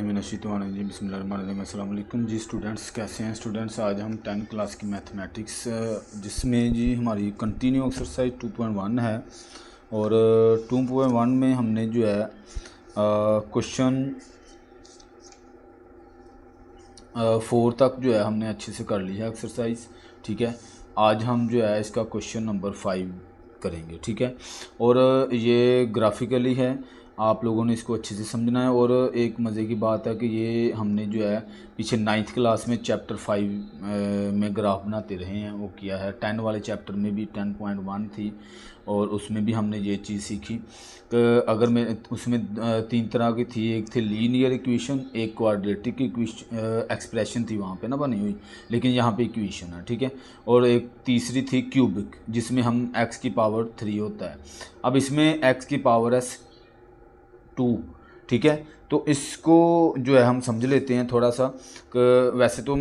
बिस्मिल्लाहिर्रहमानिर्रहीम बिस्मिल्लाहिर्रहमानिर्रहीम अस्सलाम वालेकुम जी स्टूडेंट्स, कैसे हैं स्टूडेंट्स। आज हम 10th क्लास की मैथमेटिक्स जिसमें जी हमारी कंटिन्यू एक्सरसाइज 2.1 है और 2.1 में हमने जो है क्वेश्चन 4 तक जो है हमने अच्छे से कर ली है एक्सरसाइज। ठीक है, आज हम जो है इसका क्वेश्चन नंबर 5 करेंगे। ठीक है, और ये ग्राफिकली है, आप लोगों ने इसको अच्छे से समझना है। और एक मज़े की बात है कि ये हमने जो है पीछे 9th क्लास में चैप्टर 5 में ग्राफ बनाते रहे हैं, वो किया है। 10 वाले चैप्टर में भी 10.1 थी और उसमें भी हमने ये चीज़ सीखी कि अगर मैं उसमें 3 तरह की थी। एक थी लीनियर इक्वेशन, एक क्वाड्रेटिक इक्वेशन एक्सप्रेशन थी वहाँ पे ना बनी हुई, लेकिन यहाँ पे इक्वेशन है। ठीक है, और एक तीसरी थी क्यूबिक जिसमें हम x की पावर 3 होता है। अब इसमें x की पावर है 2। ठीक है, तो इसको जो है हम समझ लेते हैं थोड़ा सा। वैसे तो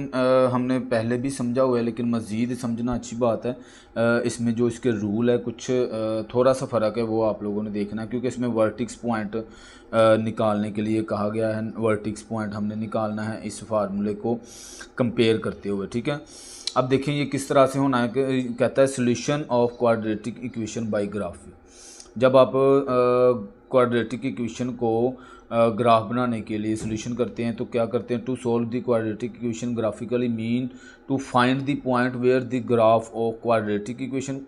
हमने पहले भी समझा हुआ है, लेकिन मज़ीद समझना अच्छी बात है। इसमें जो इसके रूल है कुछ थोड़ा सा फ़र्क है, वो आप लोगों ने देखना है, क्योंकि इसमें वर्टिक्स पॉइंट निकालने के लिए कहा गया है। वर्टिक्स पॉइंट हमने निकालना है इस फार्मूले को कंपेयर करते हुए। ठीक है, अब देखें ये किस तरह से होना है। कहता है solution of quadratic equation by graph. जब आप क्वाड्रेटिक इक्वेशन को ग्राफ बनाने के लिए सोल्यूशन करते हैं तो क्या करते हैं, to solve the quadratic equation graphically mean to find the point where the graph of quadratic equation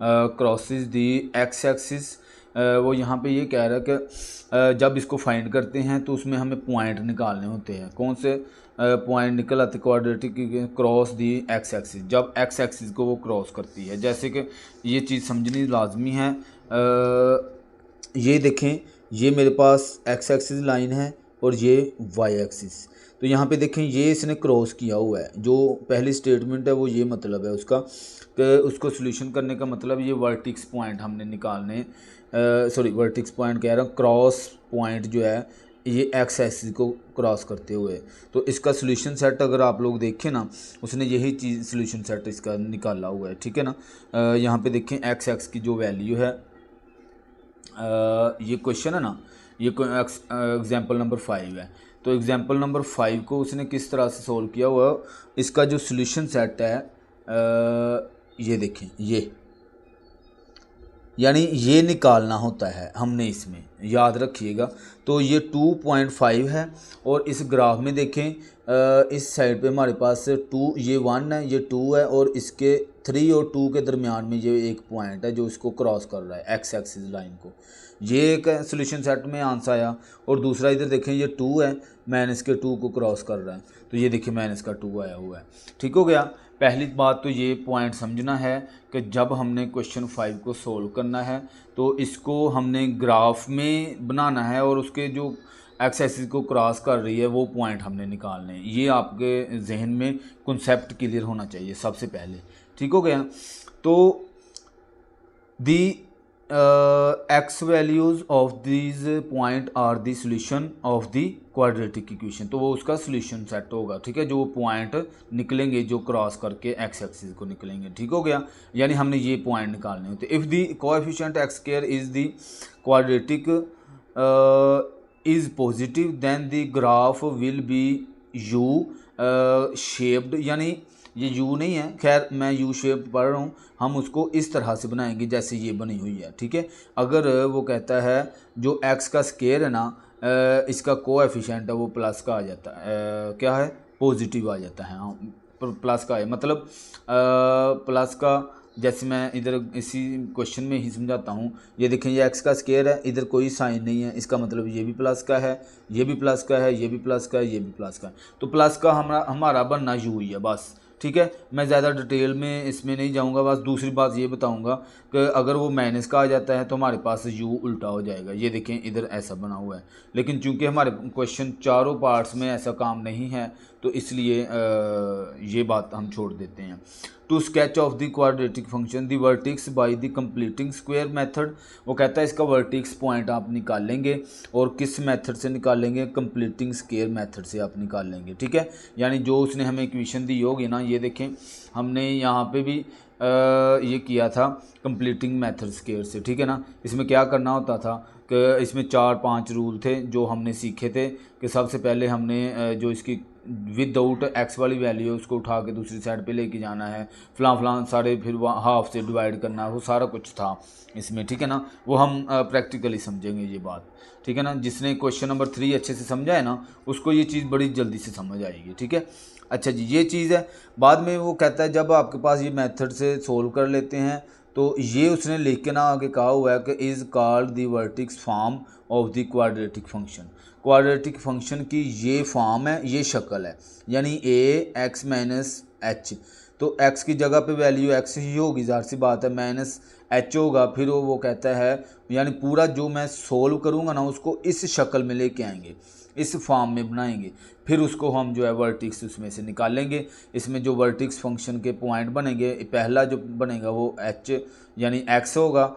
crosses the X axis. वो यहाँ पे ये कह रहा है कि जब इसको फाइंड करते हैं तो उसमें हमें पॉइंट निकालने होते हैं। कौन से पॉइंट निकल आते क्वाड्रेटिक क्रॉस दी एक्स एक्सिस, जब एक्स एक्सिस को वो क्रॉस करती है। जैसे कि ये चीज़ समझनी लाजमी है। ये देखें, ये मेरे पास एक्स एक्सिस लाइन है और ये वाई एक्सिस। तो यहाँ पे देखें ये इसने क्रॉस किया हुआ है। जो पहली स्टेटमेंट है वो ये मतलब है उसका कि उसको सोल्यूशन करने का मतलब ये वर्टिक्स पॉइंट हमने निकालने, वर्टिक्स पॉइंट कह रहा हूँ, क्रॉस पॉइंट जो है ये एक्स एक्सिस को क्रॉस करते हुए। तो इसका सोल्यूशन सेट अगर आप लोग देखें ना, उसने यही चीज़ सोल्यूशन सेट इसका निकाला हुआ है। ठीक है ना, यहाँ पे देखें एक्स एक्स की जो वैल्यू है, ये क्वेश्चन है ना, ये एग्जाम्पल नंबर 5 है। तो एग्जाम्पल नंबर 5 को उसने किस तरह से सोल्व किया हुआ, इसका जो सोल्यूशन सेट है ये देखें, ये यानी ये निकालना होता है हमने, इसमें याद रखिएगा। तो ये 2.5 है और इस ग्राफ में देखें इस साइड पे हमारे पास 2, ये 1 है, ये 2 है, और इसके 3 और 2 के दरमियान में ये एक पॉइंट है जो इसको क्रॉस कर रहा है एक्स एक्सिस लाइन को। ये एक सोल्यूशन सेट में आंसर आया। और दूसरा इधर देखें ये 2 है, माइनस के 2 को क्रॉस कर रहा है, तो ये देखिए माइनस का 2 आया हुआ है। ठीक हो गया। पहली बात तो ये पॉइंट समझना है कि जब हमने क्वेश्चन 5 को सोल्व करना है तो इसको हमने ग्राफ में बनाना है और उसके जो एक्स एक्सिस को क्रॉस कर रही है वो पॉइंट हमने निकालने हैं। ये आपके जहन में कॉन्सेप्ट क्लियर होना चाहिए सबसे पहले। ठीक हो गया। तो the x values of these point are the solution of the quadratic equation. तो वो उसका सोल्यूशन सेट होगा। ठीक है, जो पॉइंट निकलेंगे जो क्रॉस करके एक्स एक्सिस को निकलेंगे। ठीक हो गया, यानी हमने ये पॉइंट निकालने होते। If the coefficient X square is the quadratic is positive then the graph will be U shaped. यानी ये यू नहीं है, खैर मैं यू शेप पढ़ रहा हूँ, हम उसको इस तरह से बनाएंगे जैसे ये बनी हुई है। ठीक है, अगर वो कहता है जो एक्स का स्क्वायर है ना, इसका कोएफिशिएंट है वो प्लस का आ जाता है, क्या है, पॉजिटिव आ जाता है। हाँ, प्लस का है, मतलब प्लस का। जैसे मैं इधर इसी क्वेश्चन में ही समझाता हूँ। ये देखें, ये एक्स का स्क्वायर है, इधर कोई साइन नहीं है, इसका मतलब ये भी प्लस का है, ये भी प्लस का है, ये भी प्लस का है, ये भी प्लस का है। तो प्लस का हमारा बनना यू ही है बस। ठीक है, मैं ज़्यादा डिटेल में इसमें नहीं जाऊंगा। बस दूसरी बात ये बताऊंगा कि अगर वो माइनस का आ जाता है तो हमारे पास यू उल्टा हो जाएगा। ये देखें इधर ऐसा बना हुआ है, लेकिन चूंकि हमारे क्वेश्चन चारों पार्ट्स में ऐसा काम नहीं है तो इसलिए ये बात हम छोड़ देते हैं। To sketch of the quadratic function the vertex by the completing square method. वो कहता है इसका वर्टिक्स पॉइंट आप निकालेंगे और किस मेथड से निकालेंगे, कंप्लीटिंग स्क्वायर मेथड से आप निकालेंगे। ठीक है, यानी जो उसने हमें इक्वेशन दी होगी ना, ये देखें हमने यहाँ पे भी ये किया था कंप्लीटिंग मेथड स्क्वायर से। ठीक है ना, इसमें क्या करना होता था, कि इसमें 4-5 रूल थे जो हमने सीखे थे कि सबसे पहले हमने जो इसकी विदाउट एक्स वाली वैल्यू है उसको उठा के दूसरी साइड पे लेके जाना है, फलां सारे, फिर हाफ से डिवाइड करना है, वो सारा कुछ था इसमें, ठीक है ना। वो हम प्रैक्टिकली समझेंगे ये बात, ठीक है ना। जिसने क्वेश्चन नंबर 3 अच्छे से समझा है ना, उसको ये चीज़ बड़ी जल्दी से समझ आएगी, ठीक है। अच्छा जी, ये चीज़ है। बाद में वो कहता है जब आपके पास ये मेथड से सोल्व कर लेते हैं तो ये उसने लिख के ना आगे कहा हुआ है कि is called the vertices form of the quadratic function. Quadratic function की ये फॉर्म है, ये शक्ल है, यानी ए एक्स माइनस एच। तो x की जगह पे वैल्यू x ही होगी, ज़ाहिर सी बात है, माइनस h होगा। फिर वो कहता है यानी पूरा जो मैं सोल्व करूँगा ना उसको इस शक्ल में लेके आएंगे, इस फॉर्म में बनाएंगे, फिर उसको हम जो है वर्टिक्स उसमें से निकालेंगे। इसमें जो वर्टिक्स फंक्शन के पॉइंट बनेंगे, पहला जो बनेगा वो h यानी x होगा,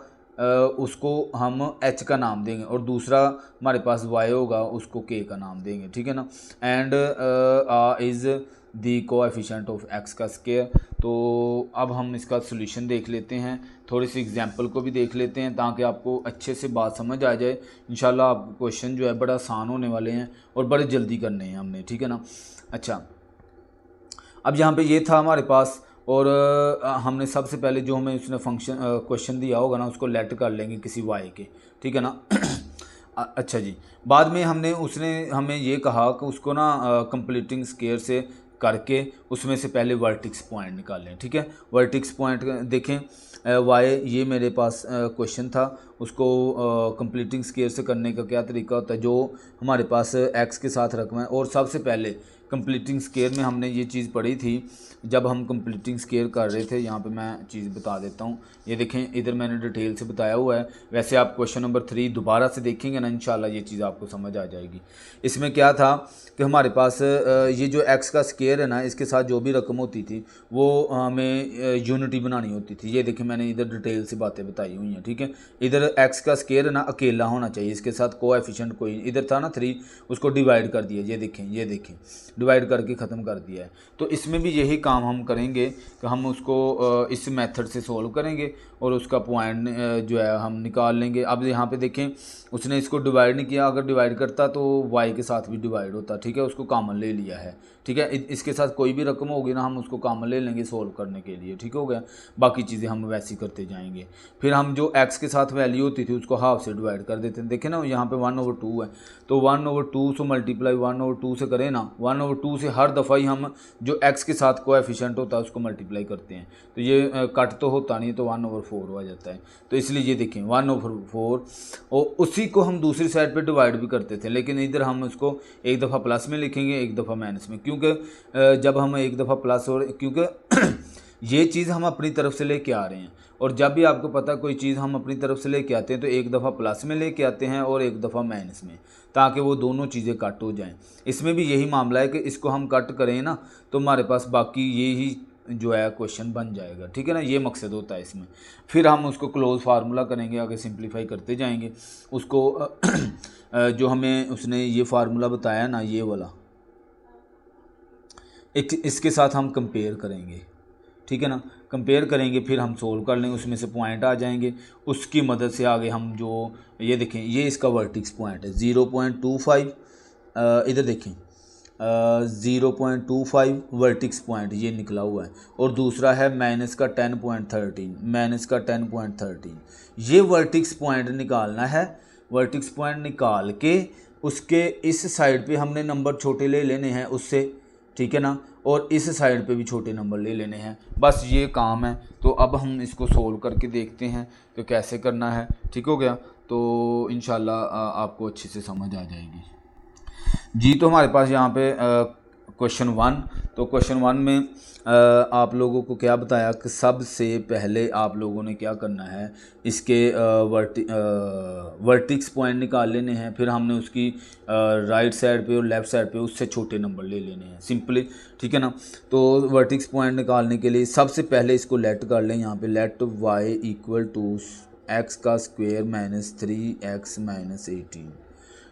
उसको हम h का नाम देंगे, और दूसरा हमारे पास y होगा, उसको k का नाम देंगे, ठीक है ना। And is the coefficient of x का स्क्वायर। तो अब हम इसका सोल्यूशन देख लेते हैं, थोड़ी सी एग्जांपल को भी देख लेते हैं ताकि आपको अच्छे से बात समझ आ जाए। इंशाल्लाह आप क्वेश्चन जो है बड़ा आसान होने वाले हैं और बड़े जल्दी करने हैं हमने, ठीक है ना। अच्छा, अब यहाँ पे ये था हमारे पास, और हमने सबसे पहले जो हमें उसने फंक्शन क्वेश्चन दिया होगा ना उसको लेट कर लेंगे किसी y के, ठीक है ना। अच्छा जी, बाद में उसने हमें ये कहा कि उसको ना कंप्लीटिंग स्क्वायर से करके उसमें से पहले वर्टिक्स पॉइंट निकालें, ठीक है। वर्टिक्स पॉइंट देखें, वाई ये मेरे पास क्वेश्चन था, उसको कंप्लीटिंग स्क्वायर से करने का क्या तरीका होता है, जो हमारे पास एक्स के साथ रकम है। और सबसे पहले कंप्लीटिंग स्क्वायर में हमने ये चीज़ पढ़ी थी जब हम कंप्लीटिंग स्क्वायर कर रहे थे। यहाँ पे मैं चीज़ बता देता हूँ, ये देखें इधर मैंने डिटेल से बताया हुआ है। वैसे आप क्वेश्चन नंबर 3 दोबारा से देखेंगे ना, इंशाल्लाह ये चीज़ आपको समझ आ जाएगी। इसमें क्या था कि हमारे पास ये जो एक्स का स्क्वायर है ना, इसके साथ जो भी रकम होती थी वो हमें यूनिटी बनानी होती थी। ये देखें मैंने इधर डिटेल से बातें बताई हुई हैं, ठीक है। इधर एक्स का स्क्वायर है ना अकेला होना चाहिए, इसके साथ कोएफिशिएंट कोई, इधर था ना 3, उसको डिवाइड कर दिया, ये देखें डिवाइड करके ख़त्म कर दिया है। तो इसमें भी यही काम हम करेंगे कि हम उसको इस मेथड से सोल्व करेंगे और उसका पॉइंट जो है हम निकाल लेंगे। अब यहाँ पे देखें उसने इसको डिवाइड नहीं किया, अगर डिवाइड करता तो y के साथ भी डिवाइड होता, ठीक है, उसको कॉमन ले लिया है, ठीक है। इसके साथ कोई भी रकम होगी ना हम उसको कॉमन ले लेंगे सोल्व करने के लिए, ठीक हो गया। बाकी चीज़ें हम वैसे ही करते जाएंगे। फिर हम जो x के साथ वैल्यू होती थी उसको हाफ से डिवाइड कर देते हैं। देखें ना यहाँ पे 1/2 है, तो 1/2 से मल्टीप्लाई 1/2 से करें ना, 1/2 से हर दफ़ा ही हम जो x के साथ कोएफिशिएंट होता है उसको मल्टीप्लाई करते हैं, तो ये कट तो होता नहीं, तो 1/4 हो जाता है। तो इसलिए ये देखें 1/4, और उसी को हम दूसरी साइड पे डिवाइड भी करते थे, लेकिन इधर हम उसको एक दफ़ा प्लस में लिखेंगे एक दफ़ा माइनस में, क्योंकि जब हम एक दफ़ा प्लस, और क्योंकि ये चीज़ हम अपनी तरफ से लेके आ रहे हैं, और जब भी आपको पता कोई चीज़ हम अपनी तरफ से लेके आते हैं तो एक दफ़ा प्लस में लेके आते हैं और एक दफ़ा माइनस में, ताकि वो दोनों चीज़ें कट हो जाएं। इसमें भी यही मामला है कि इसको हम कट करें ना तो हमारे पास बाकी यही जो है क्वेश्चन बन जाएगा, ठीक है ना। ये मकसद होता है इसमें। फिर हम उसको क्लोज फार्मूला करेंगे, आगे सिंप्लीफाई करते जाएंगे उसको। जो हमें उसने ये फार्मूला बताया ना, ये वाला, इसके साथ हम कंपेयर करेंगे, ठीक है ना। कंपेयर करेंगे, फिर हम सोल्व कर लेंगे, उसमें से पॉइंट आ जाएंगे, उसकी मदद से आगे हम जो ये देखें ये इसका वर्टिक्स पॉइंट है 0.25, इधर देखें 0.25 वर्टिक्स पॉइंट ये निकला हुआ है, और दूसरा है माइनस का 10.13 ये वर्टिक्स पॉइंट निकालना है। वर्टिक्स पॉइंट निकाल के उसके इस साइड पे हमने नंबर छोटे ले लेने हैं उससे, ठीक है ना, और इस साइड पे भी छोटे नंबर ले लेने हैं, बस ये काम है। तो अब हम इसको सोल्व करके देखते हैं कि कैसे करना है, ठीक हो गया। तो इंशाल्लाह आपको अच्छे से समझ आ जाएगी जी। तो हमारे पास यहाँ पे क्वेश्चन 1, तो क्वेश्चन 1 में आप लोगों को क्या बताया कि सबसे पहले आप लोगों ने क्या करना है, इसके वर्टिक्स पॉइंट निकाल लेने हैं, फिर हमने उसकी राइट साइड पे और लेफ़्ट साइड पे उससे छोटे नंबर ले लेने हैं सिंपली, ठीक है ना। तो वर्टिक्स पॉइंट निकालने के लिए सबसे पहले इसको लेट कर लें, यहाँ पे लेट y = x² - 3x - 18,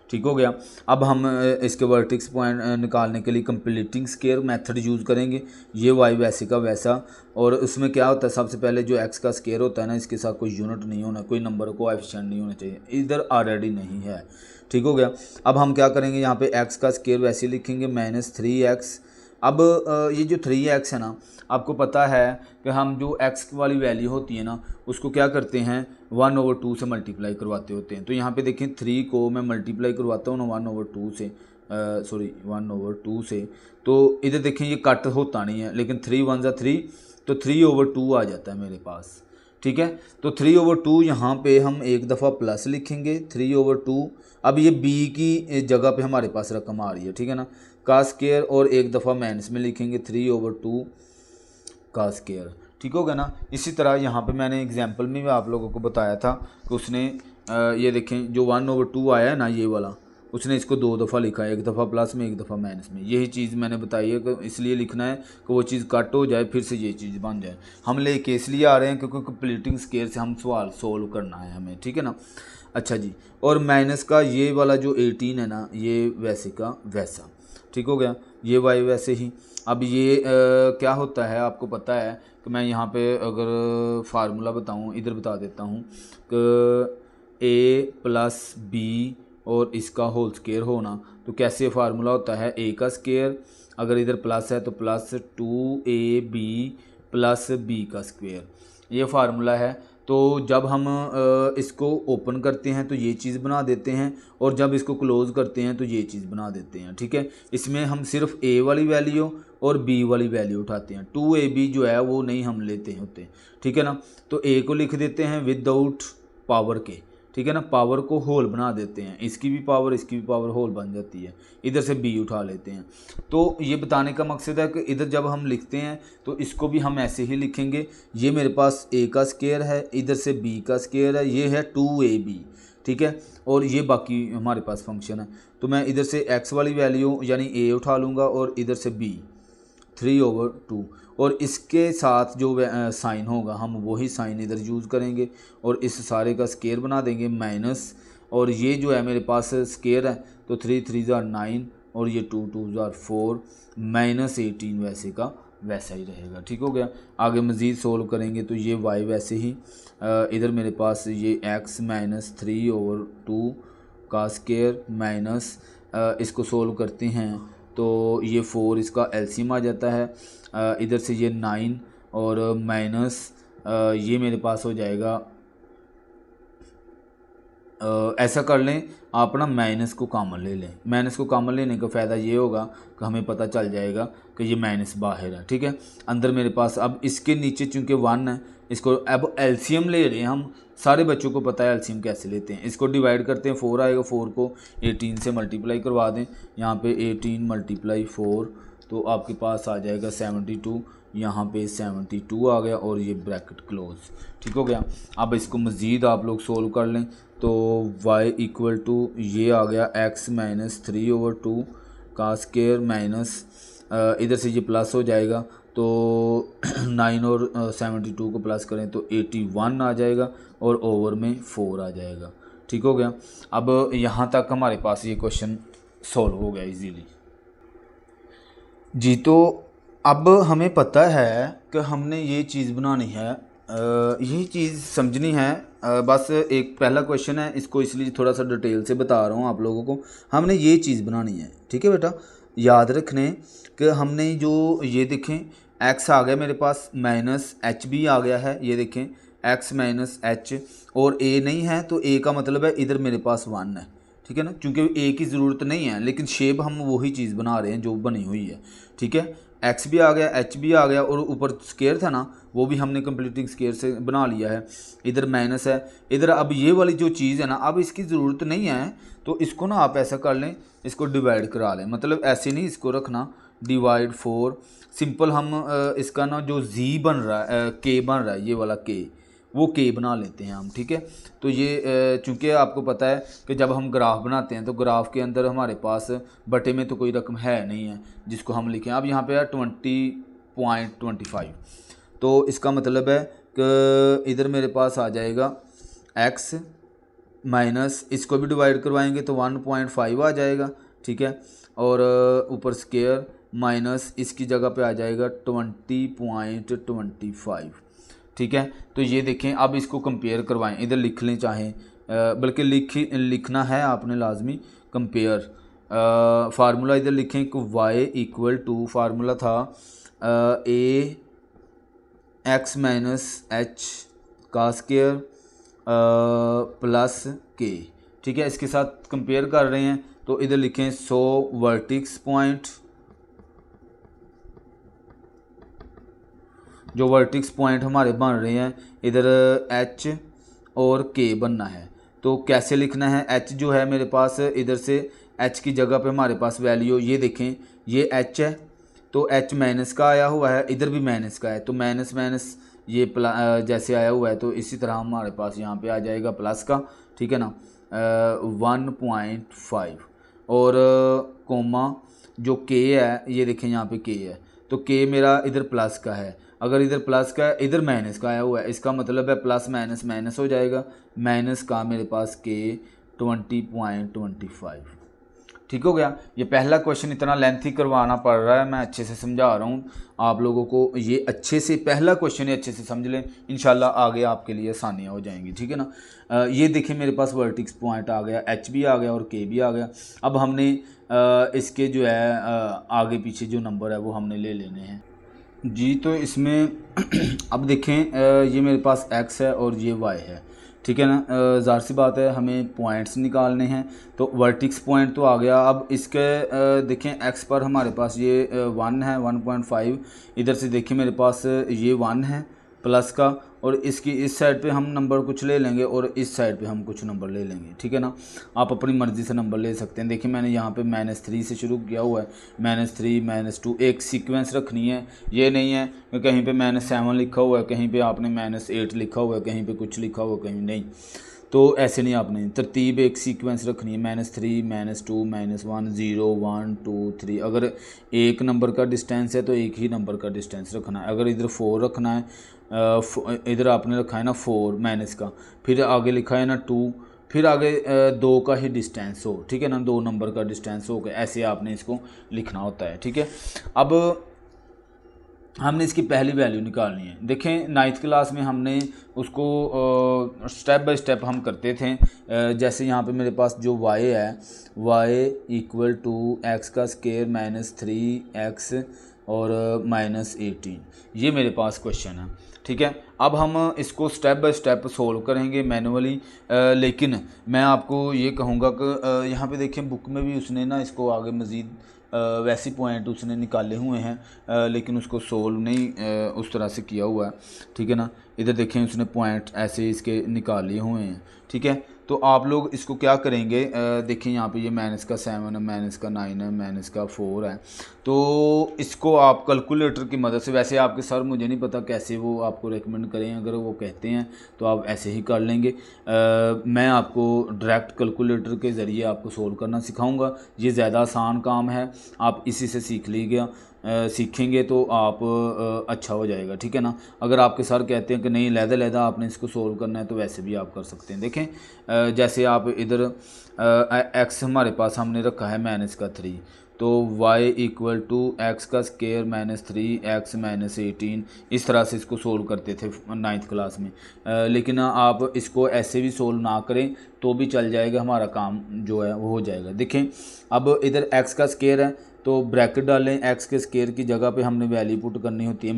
ठीक हो गया। अब हम इसके वर्टेक्स पॉइंट निकालने के लिए कंप्लीटिंग स्क्वायर मेथड यूज़ करेंगे। ये वाई वैसे का वैसा, और उसमें क्या होता है, सबसे पहले जो एक्स का स्क्वायर होता है ना, इसके साथ कोई यूनिट नहीं होना, कोई नंबर कोएफिशिएंट नहीं होना चाहिए, इधर ऑलरेडी नहीं है। ठीक हो गया। अब हम क्या करेंगे, यहाँ पे एक्स का स्क्वायर वैसे लिखेंगे -3x। अब ये जो 3x है ना, आपको पता है कि हम जो x वाली वैल्यू होती है ना, उसको क्या करते हैं 1/2 से मल्टीप्लाई करवाते होते हैं। तो यहाँ पे देखें 3 को मैं मल्टीप्लाई करवाता हूँ ना 1/2 से, 1/2 से, तो इधर देखें ये कट होता नहीं है, लेकिन 3 1 जा 3, तो 3/2 आ जाता है मेरे पास। ठीक है, तो 3/2 यहाँ पे हम एक दफ़ा प्लस लिखेंगे 3/2। अब ये b की जगह पे हमारे पास रकम आ रही है, ठीक है ना, का स्क्वायर, और एक दफ़ा माइनस में लिखेंगे 3/2 का स्क्वायर। ठीक हो गया ना। इसी तरह यहाँ पे मैंने एग्जांपल में भी आप लोगों को बताया था कि उसने ये देखें जो 1/2 आया है ना, ये वाला, उसने इसको 2 दफ़ा लिखा है, एक दफ़ा प्लस में एक दफ़ा माइनस में। यही चीज़ मैंने बताई है कि इसलिए लिखना है कि वो चीज़ कट हो जाए, फिर से ये चीज़ बन जाए। हम लेके इसलिए आ रहे हैं क्योंकि कंप्लीटिंग स्क्वायर से हम सवाल सोल्व करना है हमें, ठीक है ना। अच्छा जी, और माइनस का ये वाला जो 18 है ना, ये वैसे का वैसा। ठीक हो गया, ये वाई वैसे ही। अब ये क्या होता है आपको पता है कि मैं यहाँ पे अगर फार्मूला बताऊँ, इधर बता देता हूँ कि a + b और इसका होल स्क्वायर होना, तो कैसे फार्मूला होता है, a का स्क्वायर, अगर इधर प्लस है तो +2ab + b का स्क्वायर, ये फार्मूला है। तो जब हम इसको ओपन करते हैं तो ये चीज़ बना देते हैं, और जब इसको क्लोज़ करते हैं तो ये चीज़ बना देते हैं। ठीक है, इसमें हम सिर्फ a वाली वैल्यू और b वाली वैल्यू उठाते हैं, 2ab जो है वो नहीं हम लेते होते। ठीक है ना, तो a को लिख देते हैं विदाउट पावर के, ठीक है ना, पावर को होल बना देते हैं, इसकी भी पावर इसकी भी पावर होल बन जाती है, इधर से b उठा लेते हैं। तो ये बताने का मकसद है कि इधर जब हम लिखते हैं तो इसको भी हम ऐसे ही लिखेंगे। ये मेरे पास a का स्क्वायर है, इधर से b का स्क्वायर है, ये है 2ab, ठीक है, और ये बाकी हमारे पास फंक्शन है। तो मैं इधर से x वाली वैल्यू यानी a उठा लूँगा और इधर से b 3/2, और इसके साथ जो साइन होगा हम वही साइन इधर यूज़ करेंगे, और इस सारे का स्क्वायर बना देंगे माइनस, और ये जो है मेरे पास स्क्वायर है, तो 3 3 ज़ा 9 और ये 2 2 ज़ा 4 -18 वैसे का वैसा ही रहेगा। ठीक हो गया। आगे मज़ीद सोल्व करेंगे तो ये y वैसे ही, इधर मेरे पास ये x -3/2 का स्क्वायर माइनस, इसको सोल्व करते हैं तो ये 4 इसका एलसीएम आ जाता है, इधर से ये 9 और माइनस ये मेरे पास हो जाएगा, ऐसा कर लें आप ना, माइनस को कॉमन ले लें। माइनस को कॉमन लेने का फ़ायदा ये होगा कि हमें पता चल जाएगा कि ये माइनस बाहर है। ठीक है, अंदर मेरे पास, अब इसके नीचे चूँकि 1 है, इसको अब एलसीएम ले रहे हैं हम, सारे बच्चों को पता है एलसीएम कैसे लेते हैं। इसको डिवाइड करते हैं, 4 आएगा, 4 को 18 से मल्टीप्लाई करवा दें, यहाँ पे 18 × 4 तो आपके पास आ जाएगा 72, यहाँ पे 72 आ गया, और ये ब्रैकेट क्लोज। ठीक हो गया। अब इसको मज़ीद आप लोग सोल्व कर लें तो y = ये आ गया x -3/2 का स्क्वायर माइनस, इधर से ये प्लस हो जाएगा, तो 9 और 72 को प्लस करें तो 81 आ जाएगा, और ओवर में 4 आ जाएगा। ठीक हो गया। अब यहाँ तक हमारे पास ये क्वेश्चन सॉल्व हो गया इजीली जी। तो अब हमें पता है कि हमने ये चीज़ बनानी है, यही चीज़ समझनी है। बस एक पहला क्वेश्चन है, इसको इसलिए थोड़ा सा डिटेल से बता रहा हूँ आप लोगों को। हमने ये चीज़ बनानी है, ठीक है बेटा, याद रखने कि हमने जो ये देखें x आ गया मेरे पास, -HB आ गया है, ये देखें x -h, और a नहीं है तो a का मतलब है इधर मेरे पास 1 है। ठीक है ना, क्योंकि a की ज़रूरत नहीं है, लेकिन शेप हम वही चीज़ बना रहे हैं जो बनी हुई है। ठीक है, x भी आ गया, h भी आ गया, और ऊपर स्क्वायर था ना, वो भी हमने कंप्लीटिंग स्क्वायर से बना लिया है। इधर माइनस है, इधर अब ये वाली जो चीज़ है ना, अब इसकी ज़रूरत नहीं है, तो इसको ना आप ऐसा कर लें, इसको डिवाइड करा लें, मतलब ऐसे नहीं इसको रखना, डिवाइड 4 सिंपल। हम इसका ना जो z बन रहा है, k बन रहा है, ये वाला k, वो k बना लेते हैं हम। ठीक है, तो ये चूँकि आपको पता है कि जब हम ग्राफ बनाते हैं तो ग्राफ के अंदर हमारे पास बटे में तो कोई रकम है नहीं है जिसको हम लिखें। अब यहाँ पे है 20.25, तो इसका मतलब है कि इधर मेरे पास आ जाएगा x माइनस इसको भी डिवाइड करवाएंगे तो 1.5 आ जाएगा, ठीक है। और ऊपर स्केयर माइनस इसकी जगह पे आ जाएगा 20.25, ठीक है। तो ये देखें, अब इसको कंपेयर करवाएं, इधर लिख लें चाहें, बल्कि लिखना है आपने लाजमी कंपेयर। फार्मूला इधर लिखें कि y इक्वल टू, फार्मूला था ए एक्स माइनस एच का स्केयर प्लस के, ठीक है। इसके साथ कंपेयर कर रहे हैं तो इधर लिखें 100 वर्टिक्स पॉइंट, जो वर्टिक्स पॉइंट हमारे बन रहे हैं इधर एच और के बनना है। तो कैसे लिखना है, एच जो है मेरे पास इधर से एच की जगह पे हमारे पास वैल्यू ये देखें, ये एच है तो एच माइनस का आया हुआ है, इधर भी माइनस का है तो माइनस माइनस ये जैसे आया हुआ है तो इसी तरह हमारे पास यहाँ पे आ जाएगा प्लस का, ठीक है ना। 1.5 और कोमा जो के है, ये देखें यहाँ पे के है तो के मेरा इधर प्लस का है, अगर इधर प्लस का है इधर माइनस का आया हुआ है, इसका मतलब है प्लस माइनस माइनस हो जाएगा, माइनस का मेरे पास के 20.25, ठीक हो गया। ये पहला क्वेश्चन इतना लेंथी करवाना पड़ रहा है, मैं अच्छे से समझा रहा हूँ आप लोगों को, ये अच्छे से पहला क्वेश्चन ही अच्छे से समझ लें, इंशाल्लाह आगे आपके लिए आसानियाँ हो जाएंगी, ठीक है ना। ये देखिए मेरे पास वर्टिक्स पॉइंट आ गया, एच भी आ गया और के भी आ गया। अब हमने इसके जो है आगे पीछे जो नंबर है वो हमने ले लेने हैं जी। तो इसमें अब देखें ये मेरे पास x है और ये y है, ठीक है ना। ज़ाहिर सी बात है हमें पॉइंट्स निकालने हैं, तो वर्टिक्स पॉइंट तो आ गया। अब इसके देखें x पर हमारे पास ये 1 है 1.5, इधर से देखिए मेरे पास ये 1 है प्लस का, और इसकी इस साइड पे हम नंबर कुछ ले लेंगे और इस साइड पे हम कुछ नंबर ले लेंगे, ठीक है ना। आप अपनी मर्ज़ी से नंबर ले सकते हैं। देखिए मैंने यहाँ पे -3 से शुरू किया हुआ है, -3 -2 एक सीक्वेंस रखनी है, ये नहीं है कि कहीं पे -7 लिखा हुआ है, कहीं पे आपने -8 लिखा हुआ है, कहीं पे कुछ लिखा हुआ है, कहीं नहीं, तो ऐसे नहीं, आपने तरतीब एक सीक्वेंस रखनी है, -3 -2 -1 0 1 2 3। अगर एक नंबर का डिस्टेंस है तो एक ही नंबर का डिस्टेंस रखना है। अगर इधर 4 रखना है, इधर आपने रखा है ना 4 माइनस का, फिर आगे लिखा है ना 2, फिर आगे 2 का ही डिस्टेंस हो, ठीक है ना, 2 नंबर का डिस्टेंस हो, ऐसे आपने इसको लिखना होता है, ठीक है। अब हमने इसकी पहली वैल्यू निकालनी है। देखें 9th क्लास में हमने उसको स्टेप बाय स्टेप हम करते थे। जैसे यहाँ पे मेरे पास जो y है, y इक्वल टू एक्स का स्केयर -3x और -18, ये मेरे पास क्वेश्चन है, ठीक है। अब हम इसको स्टेप बाय स्टेप सोल्व करेंगे मैनुअली, लेकिन मैं आपको ये कहूँगा कि यहाँ पे देखें बुक में भी उसने ना इसको आगे मज़ीद वैसे पॉइंट उसने निकाले हुए हैं, लेकिन उसको सोल्व नहीं उस तरह से किया हुआ है, ठीक है ना। इधर देखें उसने पॉइंट ऐसे इसके निकाले हुए हैं, ठीक है। तो आप लोग इसको क्या करेंगे, देखें यहाँ पे ये -7 है, -9 है, -4 है, तो इसको आप कैलकुलेटर की मदद से, वैसे आपके सर मुझे नहीं पता कैसे वो आपको रेकमेंड करें, अगर वो कहते हैं तो आप ऐसे ही कर लेंगे। मैं आपको डायरेक्ट कैलकुलेटर के ज़रिए आपको सोल्व करना सिखाऊंगा, ये ज़्यादा आसान काम है, आप इसी से सीखेंगे तो आप अच्छा हो जाएगा, ठीक है ना। अगर आपके सर कहते हैं कि नहीं लहदा आपने इसको सोल्व करना है तो वैसे भी आप कर सकते हैं। देखें जैसे आप इधर x हमारे पास हमने रखा है -3, तो y इक्वल टू एक्स का स्केयर -3x -18, इस तरह से इसको सोल्व करते थे 9th क्लास में। लेकिन आप इसको ऐसे भी सोल्व ना करें तो भी चल जाएगा, हमारा काम जो है वो हो जाएगा। देखें अब इधर x का स्केयर है तो ब्रैकेट डालें, x के स्केयर की जगह पे हमने वैल्यू पुट करनी होती है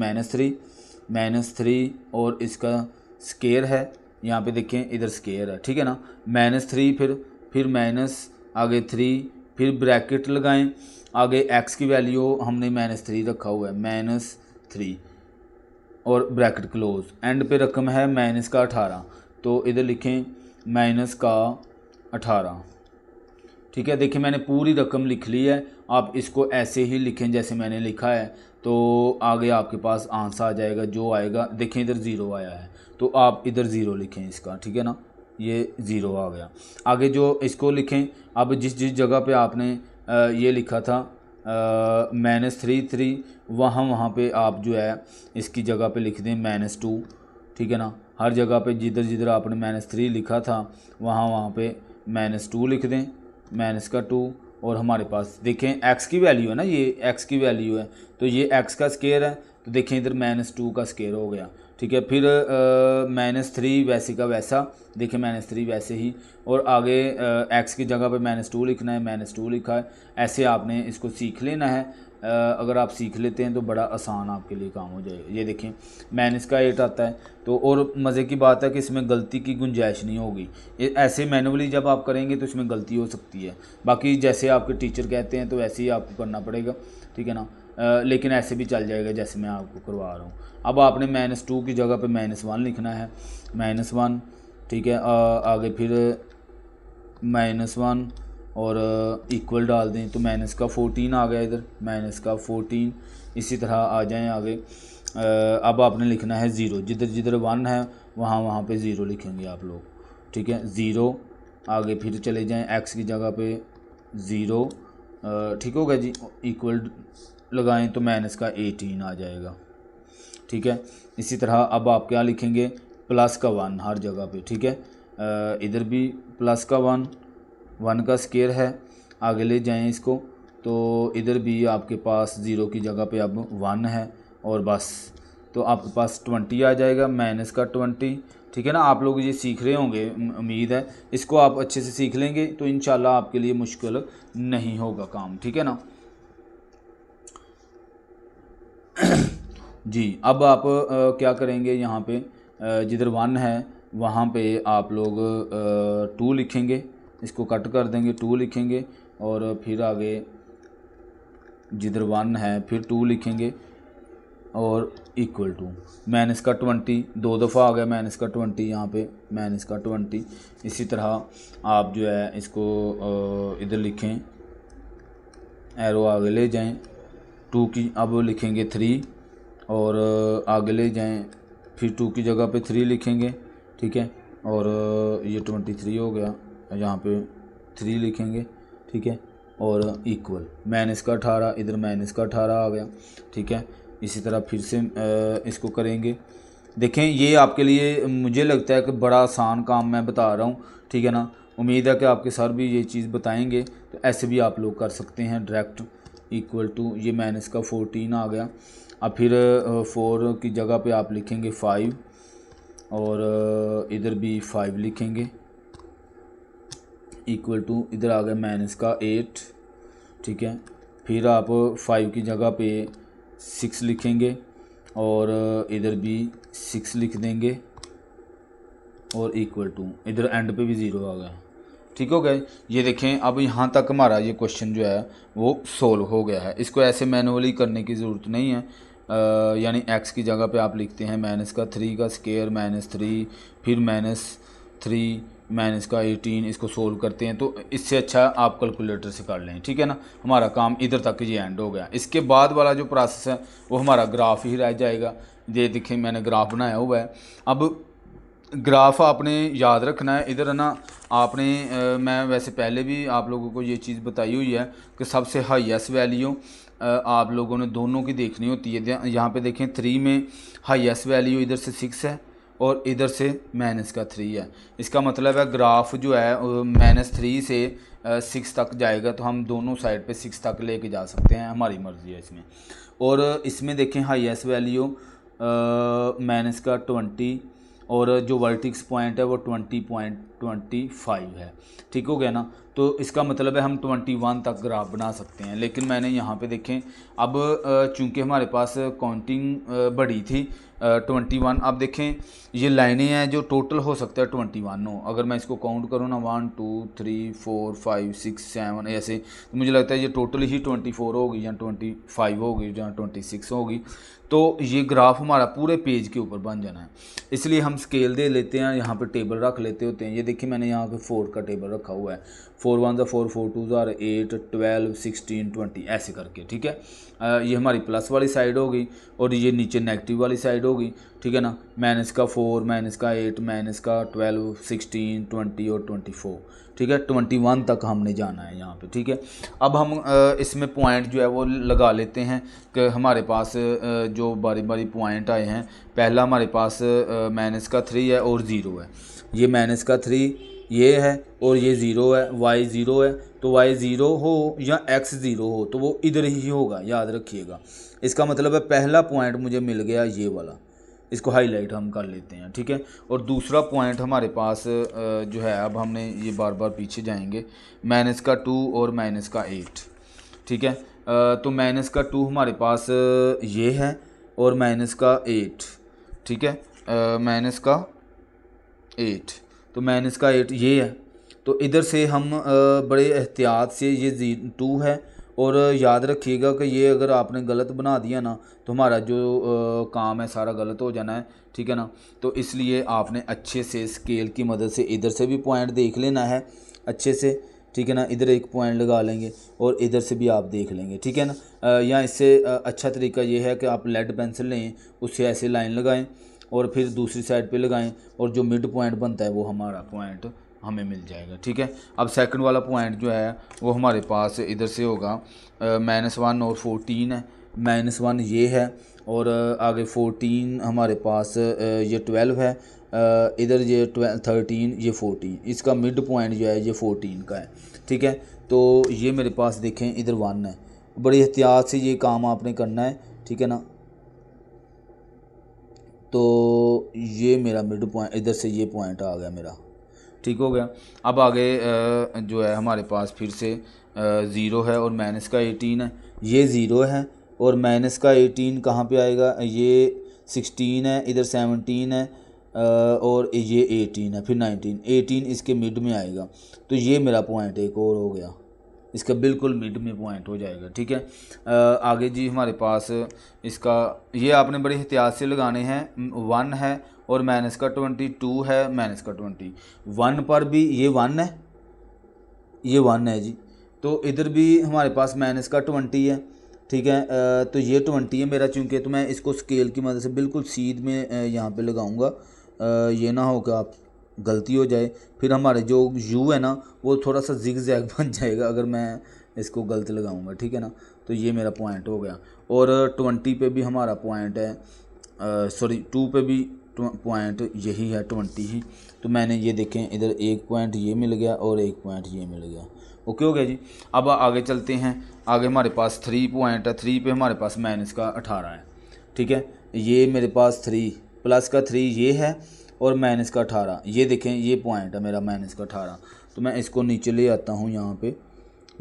-3 और इसका स्केयर है, यहाँ पे देखें इधर स्केयर है, ठीक है ना। -3 फिर माइनस आगे 3, फिर ब्रैकेट लगाएं, आगे x की वैल्यू हमने -3 रखा हुआ है, -3 और ब्रैकेट क्लोज, एंड पे रकम है -18, तो इधर लिखें -18, ठीक है। देखिए मैंने पूरी रकम लिख ली है, आप इसको ऐसे ही लिखें जैसे मैंने लिखा है, तो आगे आपके पास आंसर आ जाएगा जो आएगा। देखें इधर 0 आया है तो आप इधर 0 लिखें इसका, ठीक है ना, ये 0 आ गया। आगे जो इसको लिखें, अब जिस जगह पे आपने ये लिखा था -3 वहाँ पे आप जो है इसकी जगह पे लिख दें -2, ठीक है ना। हर जगह पे जिधर जिधर आपने -3 लिखा था वहाँ पे -2 लिख दें, माइनस का 2। और हमारे पास देखें x की वैल्यू है ना, ये x की वैल्यू है तो ये x का स्केयर है, तो देखें इधर -2 का स्केयर हो गया। ठीक है, फिर -3 वैसे का वैसा, देखें -3 वैसे ही, और आगे x की जगह पे -2 लिखना है, -2 लिखा है। ऐसे आपने इसको सीख लेना है। अगर आप सीख लेते हैं तो बड़ा आसान आपके लिए काम हो जाएगा। ये देखें -8 आता है। तो और मज़े की बात है कि इसमें गलती की गुंजाइश नहीं होगी। ऐसे मैनुअली जब आप करेंगे तो इसमें गलती हो सकती है, बाकी जैसे आपके टीचर कहते हैं तो वैसे ही आपको करना पड़ेगा, ठीक है ना। लेकिन ऐसे भी चल जाएगा जैसे मैं आपको करवा रहा हूँ। अब आपने -2 की जगह पे -1 लिखना है, -1, ठीक है। आगे फिर -1 और इक्वल डाल दें तो -14 आ गया इधर, -14। इसी तरह आ जाएं आगे। अब आपने लिखना है 0, जिधर जिधर 1 है वहाँ पे 0 लिखेंगे आप लोग, ठीक है। 0 आगे फिर चले जाएं, x की जगह पे 0, ठीक हो गया जी। इक्वल लगाएं तो -18 आ जाएगा, ठीक है। इसी तरह अब आप क्या लिखेंगे, +1 हर जगह पे, ठीक है। इधर भी +1 का स्केयर है। आगे ले जाएं इसको तो इधर भी आपके पास 0 की जगह पे अब 1 है, और बस तो आपके पास 20 आ जाएगा, -20, ठीक है ना। आप लोग ये सीख रहे होंगे, उम्मीद है इसको आप अच्छे से सीख लेंगे तो इंशाल्लाह आपके लिए मुश्किल नहीं होगा काम, ठीक है ना जी। अब आप क्या करेंगे, यहाँ पे जिधर 1 है वहाँ पे आप लोग 2 लिखेंगे, इसको कट कर देंगे, 2 लिखेंगे, और फिर आगे जिधर 1 है फिर 2 लिखेंगे, और इक्वल टू -20 2 दफ़ा आ गया, -20 यहाँ पे -20। इसी तरह आप जो है इसको इधर लिखें, एरो आगे ले जाएं, 2 की अब लिखेंगे 3, और आगे ले जाएं, फिर 2 की जगह पे 3 लिखेंगे, ठीक है। और ये 23 हो गया, यहाँ पे 3 लिखेंगे, ठीक है। और इक्वल -18, इधर -18 आ गया, ठीक है। इसी तरह फिर से इसको करेंगे। देखें ये आपके लिए मुझे लगता है कि बड़ा आसान काम मैं बता रहा हूँ, ठीक है ना। उम्मीद है कि आपके सर भी ये चीज़ बताएंगे, तो ऐसे भी आप लोग कर सकते हैं डायरेक्ट। इक्वल टू ये -14 आ गया। अब फिर 4 की जगह पे आप लिखेंगे 5, और इधर भी 5 लिखेंगे, इक्वल टू इधर आ गया -8, ठीक है। फिर आप 5 की जगह पे 6 लिखेंगे, और इधर भी 6 लिख देंगे, और इक्वल टू इधर एंड पे भी 0 आ गया, ठीक हो गया। ये देखें अब यहाँ तक हमारा ये क्वेश्चन जो है वो सोल्व हो गया है। इसको ऐसे मैनुअली करने की ज़रूरत नहीं है। यानी x की जगह पे आप लिखते हैं -3 का स्केयर -3, फिर -3 -18, इसको सोल्व करते हैं। तो इससे अच्छा आप कैलकुलेटर से कर लें, ठीक है ना। हमारा काम इधर तक ये एंड हो गया। इसके बाद वाला जो प्रोसेस है वो हमारा ग्राफ ही रह जाएगा। ये देखें मैंने ग्राफ बनाया हुआ है। अब ग्राफ आपने याद रखना है, इधर है ना आपने मैं वैसे पहले भी आप लोगों को ये चीज़ बताई हुई है कि सबसे हाईएस्ट वैल्यू आप लोगों ने दोनों की देखनी होती है। यहाँ पे देखें 3 में हाईएस्ट वैल्यू इधर से 6 है, और इधर से -3 है। इसका मतलब है ग्राफ जो है -3 से 6 तक जाएगा, तो हम दोनों साइड पे 6 तक लेके जा सकते हैं, हमारी मर्ज़ी है इसमें। और इसमें देखें हाईएस्ट वैल्यू -20, और जो वर्टिक्स पॉइंट है वो 20.25 है, ठीक हो गया ना। तो इसका मतलब है हम 21 तक ग्राफ बना सकते हैं। लेकिन मैंने यहाँ पे देखें अब चूंकि हमारे पास काउंटिंग बड़ी थी 21, अब देखें ये लाइनें हैं जो टोटल हो सकता है 21 हो। अगर मैं इसको काउंट करूँ ना 1 2 3 4 5 6 7 ऐसे, तो मुझे लगता है ये टोटल ही 24 होगी, या 25 होगी, या 26 होगी। तो ये ग्राफ हमारा पूरे पेज के ऊपर बन जाना है। इसलिए हम स्केल दे लेते हैं, यहाँ पे टेबल रख लेते होते हैं। ये देखिए मैंने यहाँ पे 4 का टेबल रखा हुआ है, 4 1 4 4 2 8 12 16 20 ऐसे करके, ठीक है। ये हमारी प्लस वाली साइड होगी और ये नीचे नेगेटिव वाली साइड होगी, ठीक है ना। माइनस का 4, माइनस का 8, माइनस का 12 16 20 और 24, ठीक है। 21 तक हमने जाना है यहाँ पे, ठीक है। अब हम इसमें पॉइंट जो है वो लगा लेते हैं कि हमारे पास जो बारी बारी पॉइंट आए हैं। पहला हमारे पास माइनस का 3 है और 0 है, ये माइनस का 3 ये है और ये 0 है, y 0 है। तो y 0 हो या x 0 हो तो वो इधर ही होगा, याद रखिएगा। इसका मतलब है पहला पॉइंट मुझे मिल गया ये वाला, इसको हाईलाइट हम कर लेते हैं, ठीक है। और दूसरा पॉइंट हमारे पास जो है, अब हमने ये बार बार पीछे जाएंगे, माइनस का 2 और माइनस का 8, ठीक है। तो माइनस का 2 हमारे पास ये है और माइनस का 8, ठीक है। माइनस का 8, तो माइनस का 8 ये है। तो इधर से हम बड़े एहतियात से, ये 2 है और याद रखिएगा कि ये अगर आपने गलत बना दिया ना तो हमारा जो काम है सारा गलत हो जाना है, ठीक है ना। तो इसलिए आपने अच्छे से स्केल की मदद से इधर से भी पॉइंट देख लेना है अच्छे से, ठीक है ना। इधर एक पॉइंट लगा लेंगे और इधर से भी आप देख लेंगे, ठीक है ना। या इससे अच्छा तरीका ये है कि आप लेड पेंसिल लें, उससे ऐसे लाइन लगाएं और फिर दूसरी साइड पे लगाएं और जो मिड पॉइंट बनता है वो हमारा पॉइंट हमें मिल जाएगा, ठीक है। अब सेकंड वाला पॉइंट जो है वो हमारे पास इधर से होगा, -1 और 14 है। -1 ये है और आगे 14 हमारे पास ये 12 है, इधर ये 13 ये 14, इसका मिड पॉइंट जो है ये 14 का है, ठीक है। तो ये मेरे पास देखें इधर 1 है, बड़ी एहतियात से ये काम आपने करना है, ठीक है ना। तो ये मेरा मिड पॉइंट, इधर से ये पॉइंट आ गया मेरा, ठीक हो गया। अब आगे जो है हमारे पास फिर से 0 है और माइनस का 18 है, ये 0 है और माइनस का 18 कहाँ पे आएगा, ये 16 है, इधर 17 है और ये 18 है, फिर 19, 18 इसके मिड में आएगा। तो ये मेरा पॉइंट एक और हो गया, इसका बिल्कुल मिड में पॉइंट हो जाएगा, ठीक है। आगे जी हमारे पास इसका, ये आपने बड़ी एहतियात से लगाने हैं। 1 है और माइनस का 22 है, माइनस का 20, 1 पर भी ये 1 है, ये 1 है जी। तो इधर भी हमारे पास माइनस का 20 है, ठीक है। तो ये 20 है मेरा, चूँकि तो मैं इसको स्केल की मदद से बिल्कुल सीध में यहाँ पे लगाऊंगा, ये ना हो कि आप गलती हो जाए, फिर हमारे जो यू है ना वो थोड़ा सा जिग जैग बन जाएगा अगर मैं इसको गलत लगाऊंगा, ठीक है ना। तो ये मेरा पॉइंट हो गया और 20 पे भी हमारा पॉइंट है, सॉरी 2 पे भी पॉइंट यही है, 20 ही। तो मैंने ये देखें इधर एक पॉइंट ये मिल गया और एक पॉइंट ये मिल गया, ओके हो गया जी। अब आगे चलते हैं, आगे हमारे पास 3 पॉइंट है, 3 पे हमारे पास माइनस का 18 है, ठीक है। ये मेरे पास 3 प्लस का 3 ये है और माइनस का 18, ये देखें ये पॉइंट है मेरा माइनस का 18। तो मैं इसको नीचे ले आता हूँ यहाँ पे,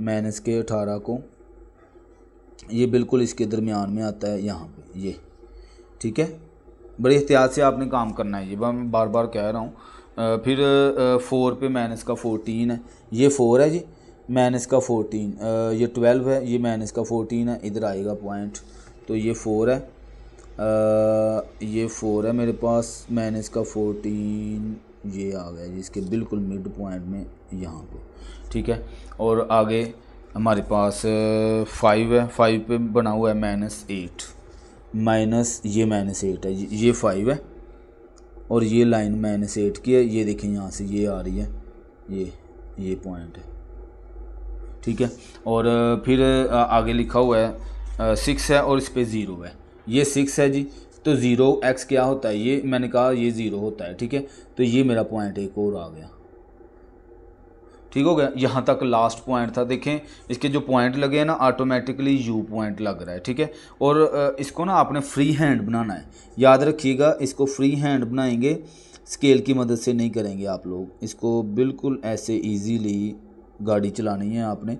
माइनस के 18 को, ये बिल्कुल इसके दरमियान में आता है यहाँ पे ये, ठीक है। बड़ी एहतियात से आपने काम करना है, ये मैं बार बार कह रहा हूँ। फिर 4 पे माइनस का 14 है, ये 4 है जी, माइनस का 14, ये 12 है, ये माइनस का 14 है, इधर आएगा पॉइंट। तो ये 4 है, ये 4 है मेरे पास, माइनस का 14 ये आ गया जी इसके बिल्कुल मिड पॉइंट में यहाँ पे, ठीक है। और आगे हमारे पास 5 है, 5 पे बना हुआ है -8, माइनस ये -8 है, ये 5 है और ये लाइन -8 की है, ये देखें यहाँ से ये आ रही है, ये पॉइंट है, ठीक है। और फिर आगे लिखा हुआ है 6 है और इस पर 0 है, ये 6 है जी। तो 0x क्या होता है, ये मैंने कहा ये 0 होता है, ठीक है। तो ये मेरा पॉइंट एक और आ गया, ठीक हो गया। यहाँ तक लास्ट पॉइंट था, देखें इसके जो पॉइंट लगे हैं ना ऑटोमेटिकली यू पॉइंट लग रहा है, ठीक है। और इसको ना आपने फ्री हैंड बनाना है, याद रखिएगा, इसको फ्री हैंड बनाएंगे, स्केल की मदद से नहीं करेंगे आप लोग, इसको बिल्कुल ऐसे इजीली गाड़ी चलानी है आपने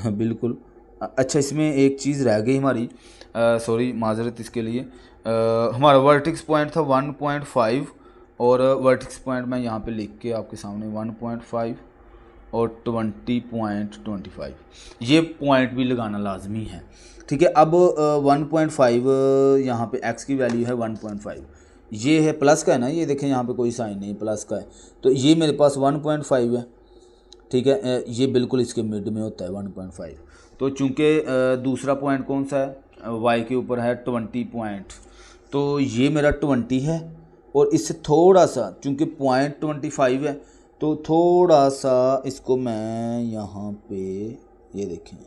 बिल्कुल। अच्छा इसमें एक चीज़ रह गई हमारी, सॉरी माजरत इसके लिए, हमारा वर्टेक्स पॉइंट था 1.5 और वर्टेक्स पॉइंट मैं यहाँ पे लिख के आपके सामने 1.5 और 20.25 ये पॉइंट भी लगाना लाजमी है, ठीक है। अब 1.5 यहाँ पे x की वैल्यू है 1.5, ये है प्लस का है ना, ये देखें यहाँ पे कोई साइन नहीं, प्लस का है, तो ये मेरे पास 1.5 है, ठीक है। ये बिल्कुल इसके मिड में होता है 1.5। तो चूँकि दूसरा पॉइंट कौन सा है, वाई के ऊपर है 20 पॉइंट, तो ये मेरा 20 है, और इससे थोड़ा सा चूँकि पॉइंट 25 है तो थोड़ा सा इसको मैं यहाँ पे ये देखें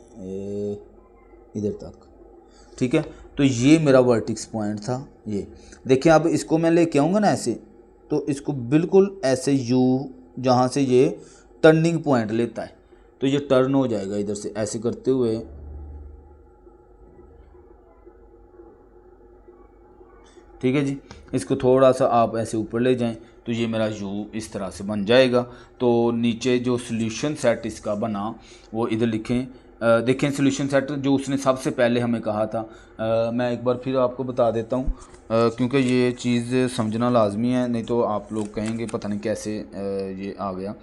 इधर तक, ठीक है। तो ये मेरा वर्टेक्स पॉइंट था, ये देखिए। अब इसको मैं लेके आऊँगा ना ऐसे, तो इसको बिल्कुल ऐसे यू जहाँ से ये टर्निंग पॉइंट लेता है तो ये टर्न हो जाएगा इधर से ऐसे करते हुए, ठीक है जी। इसको थोड़ा सा आप ऐसे ऊपर ले जाएं तो ये मेरा यू इस तरह से बन जाएगा। तो नीचे जो सॉल्यूशन सेट इसका बना वो इधर लिखें। देखें सॉल्यूशन सेट जो उसने सबसे पहले हमें कहा था, मैं एक बार फिर आपको बता देता हूँ क्योंकि ये चीज़ समझना लाजमी है, नहीं तो आप लोग कहेंगे पता नहीं कैसे ये आ गया।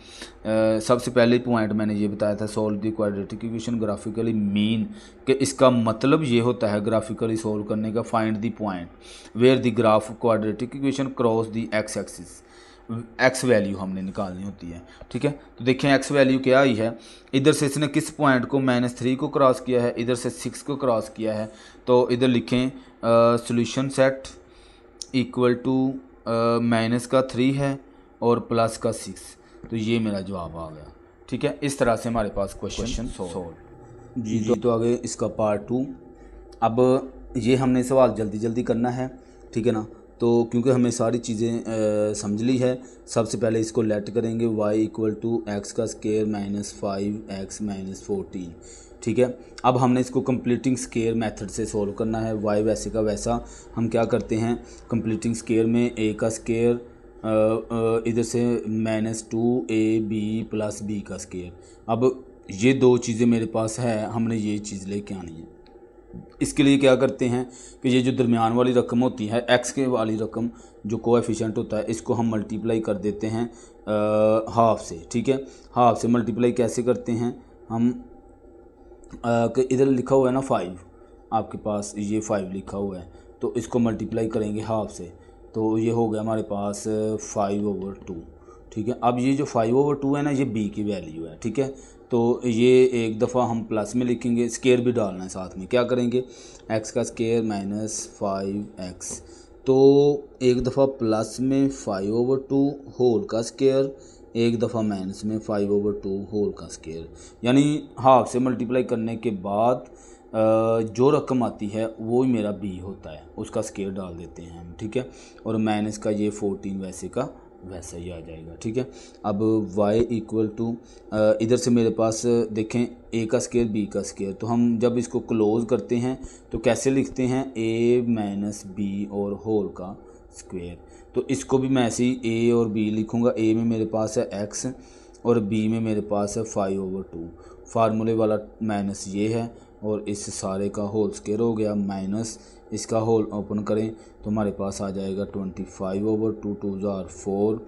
सबसे पहले पॉइंट मैंने ये बताया था, solve the quadratic equation graphically mean, कि इसका मतलब ये होता है ग्राफिकली सॉल्व करने का, find the point where the graph quadratic equation cross the X axis, X value हमने निकालनी होती है, ठीक है। तो देखें एक्स वैल्यू क्या आई है, इधर से इसने किस पॉइंट को -3 को क्रॉस किया है, इधर से 6 को क्रॉस किया है। तो इधर लिखें सॉल्यूशन सेट इक्वल टू -3 है और +6, तो ये मेरा जवाब आ गया, ठीक है। इस तरह से हमारे पास क्वेश्चन सॉल्व जी। तो आगे इसका पार्ट 2। अब ये हमने सवाल जल्दी जल्दी करना है, ठीक है ना। तो क्योंकि हमें सारी चीज़ें समझ ली है, सबसे पहले इसको लेट करेंगे y इक्वल टू एक्स का स्केयर -5x -14, ठीक है। अब हमने इसको कंप्लीटिंग स्केयर मेथड से सॉल्व करना है। y वैसे का वैसा हम क्या करते हैं, कंप्लीटिंग स्केयर में a का स्केयर इधर से -2ab + b का स्केयर। अब ये दो चीज़ें मेरे पास है, हमने ये चीज़ लेके आनी है। इसके लिए क्या करते हैं कि ये जो दरमियान वाली रकम होती है, एक्स के वाली रकम जो कोएफिशिएंट होता है, इसको हम मल्टीप्लाई कर देते हैं हाफ से, ठीक है। हाफ से मल्टीप्लाई कैसे करते हैं हम, इधर लिखा हुआ है ना 5, आपके पास ये 5 लिखा हुआ है, तो इसको मल्टीप्लाई करेंगे हाफ से, तो ये हो गया हमारे पास 5/2, ठीक है। अब ये जो 5/2 है ना, ये b की वैल्यू है, ठीक है। तो ये एक दफ़ा हम प्लस में लिखेंगे, स्केयर भी डालना है साथ में, क्या करेंगे x का स्केयर -5x, तो एक दफ़ा प्लस में 5/2 होल का स्केयर, एक दफ़ा माइनस में 5/2 होल का स्केयर, यानी हाफ से मल्टीप्लाई करने के बाद जो रकम आती है वो ही मेरा b होता है, उसका स्केयर डाल देते हैं हम, ठीक है। और माइनस का ये 14 वैसे का वैसा ही आ जाएगा, ठीक है। अब y इक्वल टू इधर से मेरे पास देखें a का स्केयर b का स्केयर, तो हम जब इसको क्लोज करते हैं तो कैसे लिखते हैं, a - b और होल का स्क्वायर। तो इसको भी मैं ऐसे ही a और b लिखूँगा। a में मेरे पास है x और b में मेरे पास है 5/2, फार्मूले वाला माइनस ये है, और इस सारे का होल स्क्वायर हो गया, माइनस इसका होल ओपन करें तो हमारे पास आ जाएगा 25/2, 2 * 4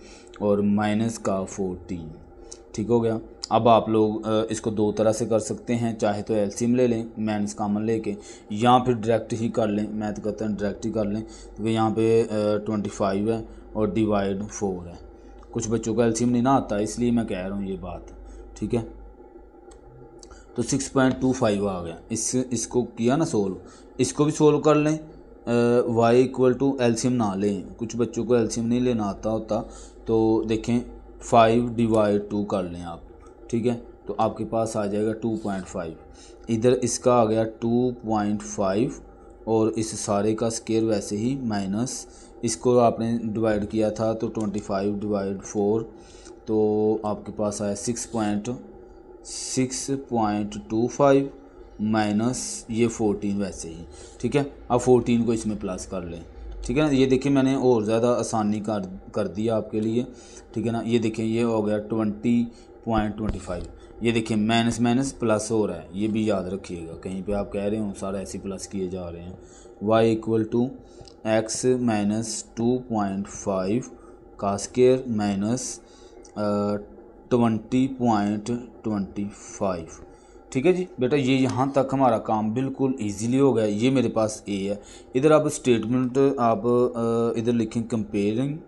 और माइनस का 14, ठीक हो गया। अब आप लोग इसको दो तरह से कर सकते हैं, चाहे तो एलसीएम ले लें माइनस कॉमन लेके, या फिर डायरेक्ट ही कर लें, मैं तो कहता हूँ डायरेक्ट ही कर लें, क्योंकि यहाँ पे 25 है और डिवाइड 4 है। कुछ बच्चों को एलसीएम नहीं ना आता, इसलिए मैं कह रहा हूँ ये बात, ठीक है। तो 6.25 आ गया, इसको किया ना सोल्व, इसको भी सोल्व कर लें। y इक्वल टू एलसीएम ना लें, कुछ बच्चों को एलसीएम नहीं लेना आता होता, तो देखें 5/2 कर लें आप, ठीक है। तो आपके पास आ जाएगा 2.5, इधर इसका आ गया 2.5 और इस सारे का स्केयर वैसे ही माइनस, इसको आपने डिवाइड किया था तो 25/4, तो आपके पास आया 6.25 माइनस ये 14 वैसे ही, ठीक है। अब 14 को इसमें प्लस कर लें, ठीक है ना। ये देखिए मैंने और ज़्यादा आसानी कर दिया आपके लिए, ठीक है ना। ये देखिए ये हो गया 20.25, ये देखिए माइनस माइनस प्लस हो रहा है, ये भी याद रखिएगा, कहीं पे आप कह रहे हो सारा ऐसे प्लस किए जा रहे हैं। y इक्वल टू एक्स -2.5 का स्केयर माइनस 20.25, ठीक है जी बेटा, ये यहाँ तक हमारा काम बिल्कुल इजीली हो गया। ये मेरे पास ए है। इधर आप स्टेटमेंट आप इधर लिखें कंपेयरिंग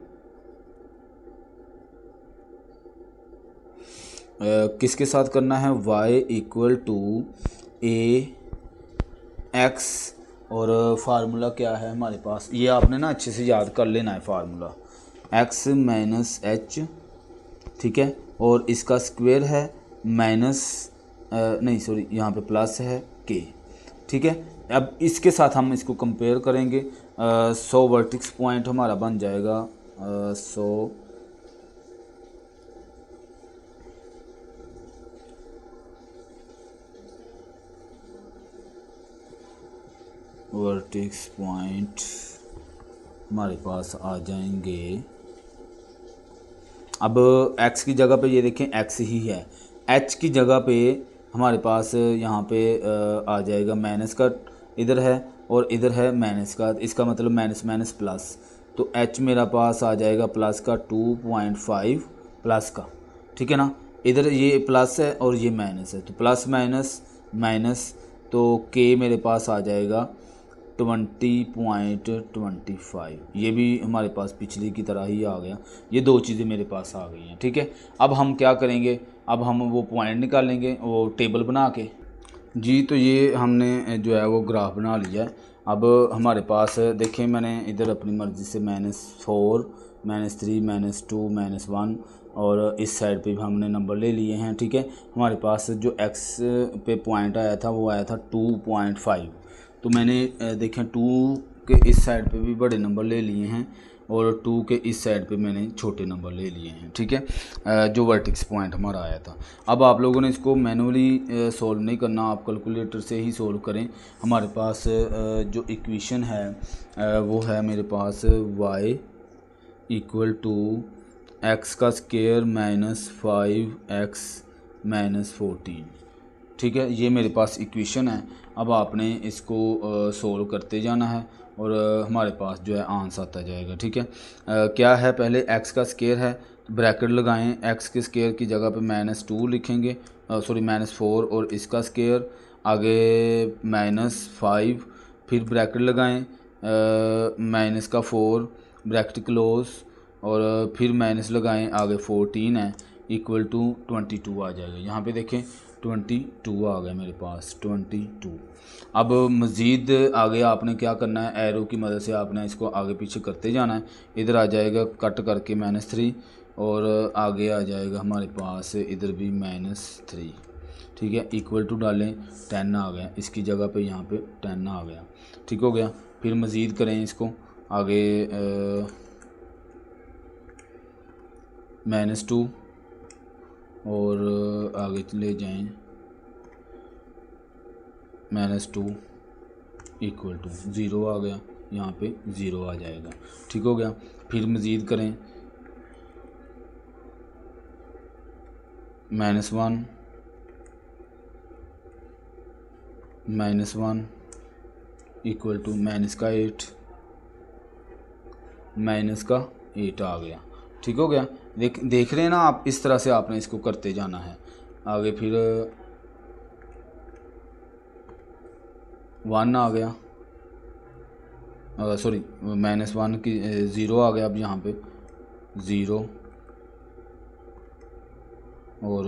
किसके साथ करना है, y equal to A X, और फार्मूला क्या है हमारे पास, ये आपने ना अच्छे से याद कर लेना है फार्मूला, x माइनस एच, ठीक है, और इसका स्क्वायर है माइनस नहीं सॉरी यहाँ पे प्लस है के, ठीक है। अब इसके साथ हम इसको कंपेयर करेंगे। 100 वर्टेक्स पॉइंट हमारा बन जाएगा 100 वर्टेक्स पॉइंट हमारे पास आ जाएंगे। अब x की जगह पे ये देखें x ही है, h की जगह पे हमारे पास यहाँ पे आ जाएगा माइनस का, इधर है और इधर है माइनस का, इसका मतलब माइनस माइनस प्लस, तो h मेरा पास आ जाएगा प्लस का 2.5 प्लस का, ठीक है ना। इधर ये प्लस है और ये माइनस है, तो प्लस माइनस माइनस, तो k मेरे पास आ जाएगा 20.25। ये भी हमारे पास पिछली की तरह ही आ गया। ये दो चीज़ें मेरे पास आ गई हैं, ठीक है। अब हम क्या करेंगे, अब हम वो पॉइंट निकालेंगे वो टेबल बना के जी। तो ये हमने जो है वो ग्राफ बना लिया है। अब हमारे पास देखें, मैंने इधर अपनी मर्ज़ी से -4 -3 -2 -1 और इस साइड पे भी हमने नंबर ले लिए हैं, ठीक है। हमारे पास जो x पे पॉइंट आया था वो आया था 2.5, तो मैंने देखें 2 के इस साइड पे भी बड़े नंबर ले लिए हैं और 2 के इस साइड पे मैंने छोटे नंबर ले लिए हैं, ठीक है, जो वर्टेक्स पॉइंट हमारा आया था। अब आप लोगों ने इसको मैनुअली सॉल्व नहीं करना, आप कैलकुलेटर से ही सॉल्व करें। हमारे पास जो इक्वेशन है वो है मेरे पास y इक्वल टू एक्स का स्क्वायर -5x -14, ठीक है। ये मेरे पास इक्वेशन है। अब आपने इसको सोल्व करते जाना है और हमारे पास जो है आंसर आता जाएगा, ठीक है। क्या है, पहले x का स्क्वायर है, ब्रैकेट लगाएं, x के स्क्वायर की जगह पे -2 लिखेंगे, सॉरी -4, और इसका स्क्वायर आगे -5, फिर ब्रैकेट लगाएं, -4 ब्रैकेट क्लोज, और फिर माइनस लगाएं, आगे 14 है इक्वल टू 22 आ जाएगा। यहाँ पे देखें 22 आ गया मेरे पास 22। अब मज़ीद आगे आपने क्या करना है, एरो की मदद से आपने इसको आगे पीछे करते जाना है। इधर आ जाएगा कट करके -3 और आगे आ जाएगा हमारे पास इधर भी -3, ठीक है। इक्वल टू डालें, 10 आ गया, इसकी जगह पे यहाँ पे 10 आ गया, ठीक हो गया। फिर मज़ीद करें इसको आगे -2 और आगे ले जाएं -2 इक्वल टू 0 आ गया, यहाँ पे 0 आ जाएगा, ठीक हो गया। फिर मज़ीद करें -1 -1 इक्वल टू माइनस का 8 आ गया, ठीक हो गया। देख रहे हैं ना आप, इस तरह से आपने इसको करते जाना है। आगे फिर 1 आ गया, सॉरी -1 की 0 आ गया, अब यहाँ पे 0 और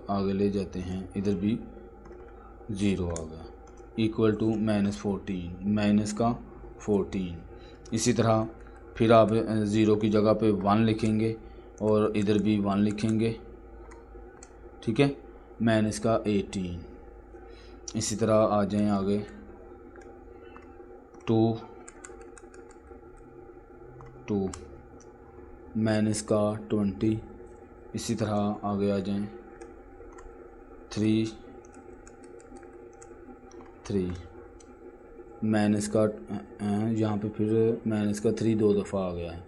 आगे ले जाते हैं, इधर भी 0 आ गया, इक्वल टू -14 इसी तरह फिर आप 0 की जगह पे 1 लिखेंगे और इधर भी 1 लिखेंगे, ठीक है, -18। इसी तरह आ जाएं आगे 2 -20, इसी तरह आगे आ जाएं 3 यहाँ पे फिर -3 2 दफ़ा आ गया है,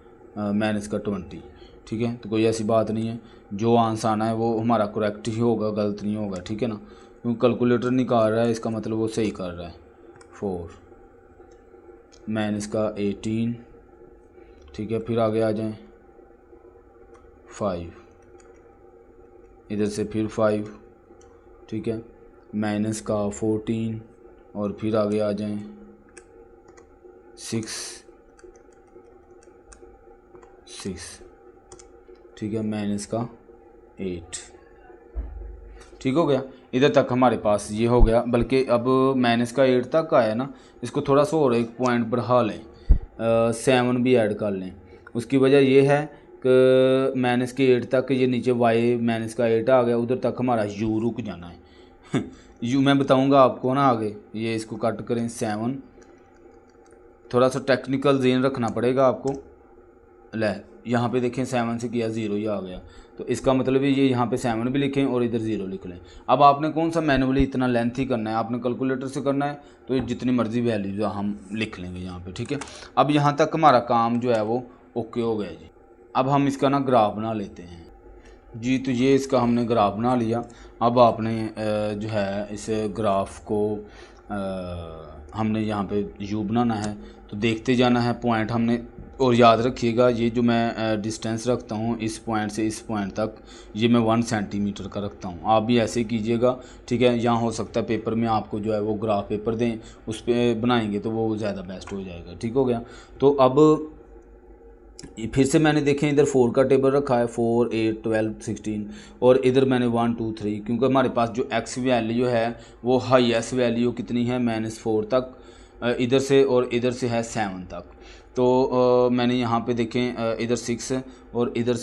-20, ठीक है। तो कोई ऐसी बात नहीं है, जो आंसर आना है वो हमारा करेक्ट ही होगा, गलत नहीं होगा, ठीक है ना। क्योंकि कैलकुलेटर निकाल रहा है, इसका मतलब वो सही कर रहा है। 4 -18, ठीक है। फिर आगे आ जाएं 5, इधर से फिर 5, ठीक है, माइनस का 14 और फिर आगे आ जाएं 6 ठीक है, माइनस का 8। ठीक हो गया, इधर तक हमारे पास ये हो गया। बल्कि अब माइनस का 8 तक का है ना, इसको थोड़ा सा और एक पॉइंट बढ़ा लें, 7 भी ऐड कर लें। उसकी वजह ये है कि माइनस के 8 तक ये नीचे y माइनस का 8 आ गया, उधर तक हमारा u रुक जाना है u मैं बताऊंगा आपको ना आगे। ये इसको कट करें 7, थोड़ा सा टेक्निकल ज़हन रखना पड़ेगा आपको। ले यहाँ पे देखें 7 से किया 0 ही आ गया, तो इसका मतलब ये यहाँ पे 7 भी लिखें और इधर 0 लिख लें। अब आपने कौन सा मैनुअली इतना लेंथ ही करना है, आपने कैलकुलेटर से करना है तो ये जितनी मर्जी वैल्यू हम लिख लेंगे यहाँ पे। ठीक है, अब यहाँ तक हमारा काम जो है वो ओके हो गया जी। अब हम इसका ना ग्राफ बना लेते हैं जी। तो ये इसका हमने ग्राफ बना लिया। अब आपने जो है इस ग्राफ को हमने यहाँ पे यू बनाना है, तो देखते जाना है पॉइंट हमने। और याद रखिएगा ये जो मैं डिस्टेंस रखता हूँ इस पॉइंट से इस पॉइंट तक, ये मैं 1 सेंटीमीटर का रखता हूँ। आप भी ऐसे कीजिएगा, ठीक है। यहाँ हो सकता है पेपर में आपको जो है वो ग्राफ पेपर दें, उस पर बनाएंगे तो वो ज़्यादा बेस्ट हो जाएगा। ठीक हो गया, तो अब फिर से मैंने देखें इधर 4 का टेबल रखा है, 4, 8, 12, 16 और इधर मैंने 1, 2, 3, क्योंकि हमारे पास जो x वैल्यू है वो हाईएस्ट वैल्यू कितनी है -4 तक इधर से, और इधर से है 7 तक। तो मैंने यहाँ पे देखें इधर 6 और इधर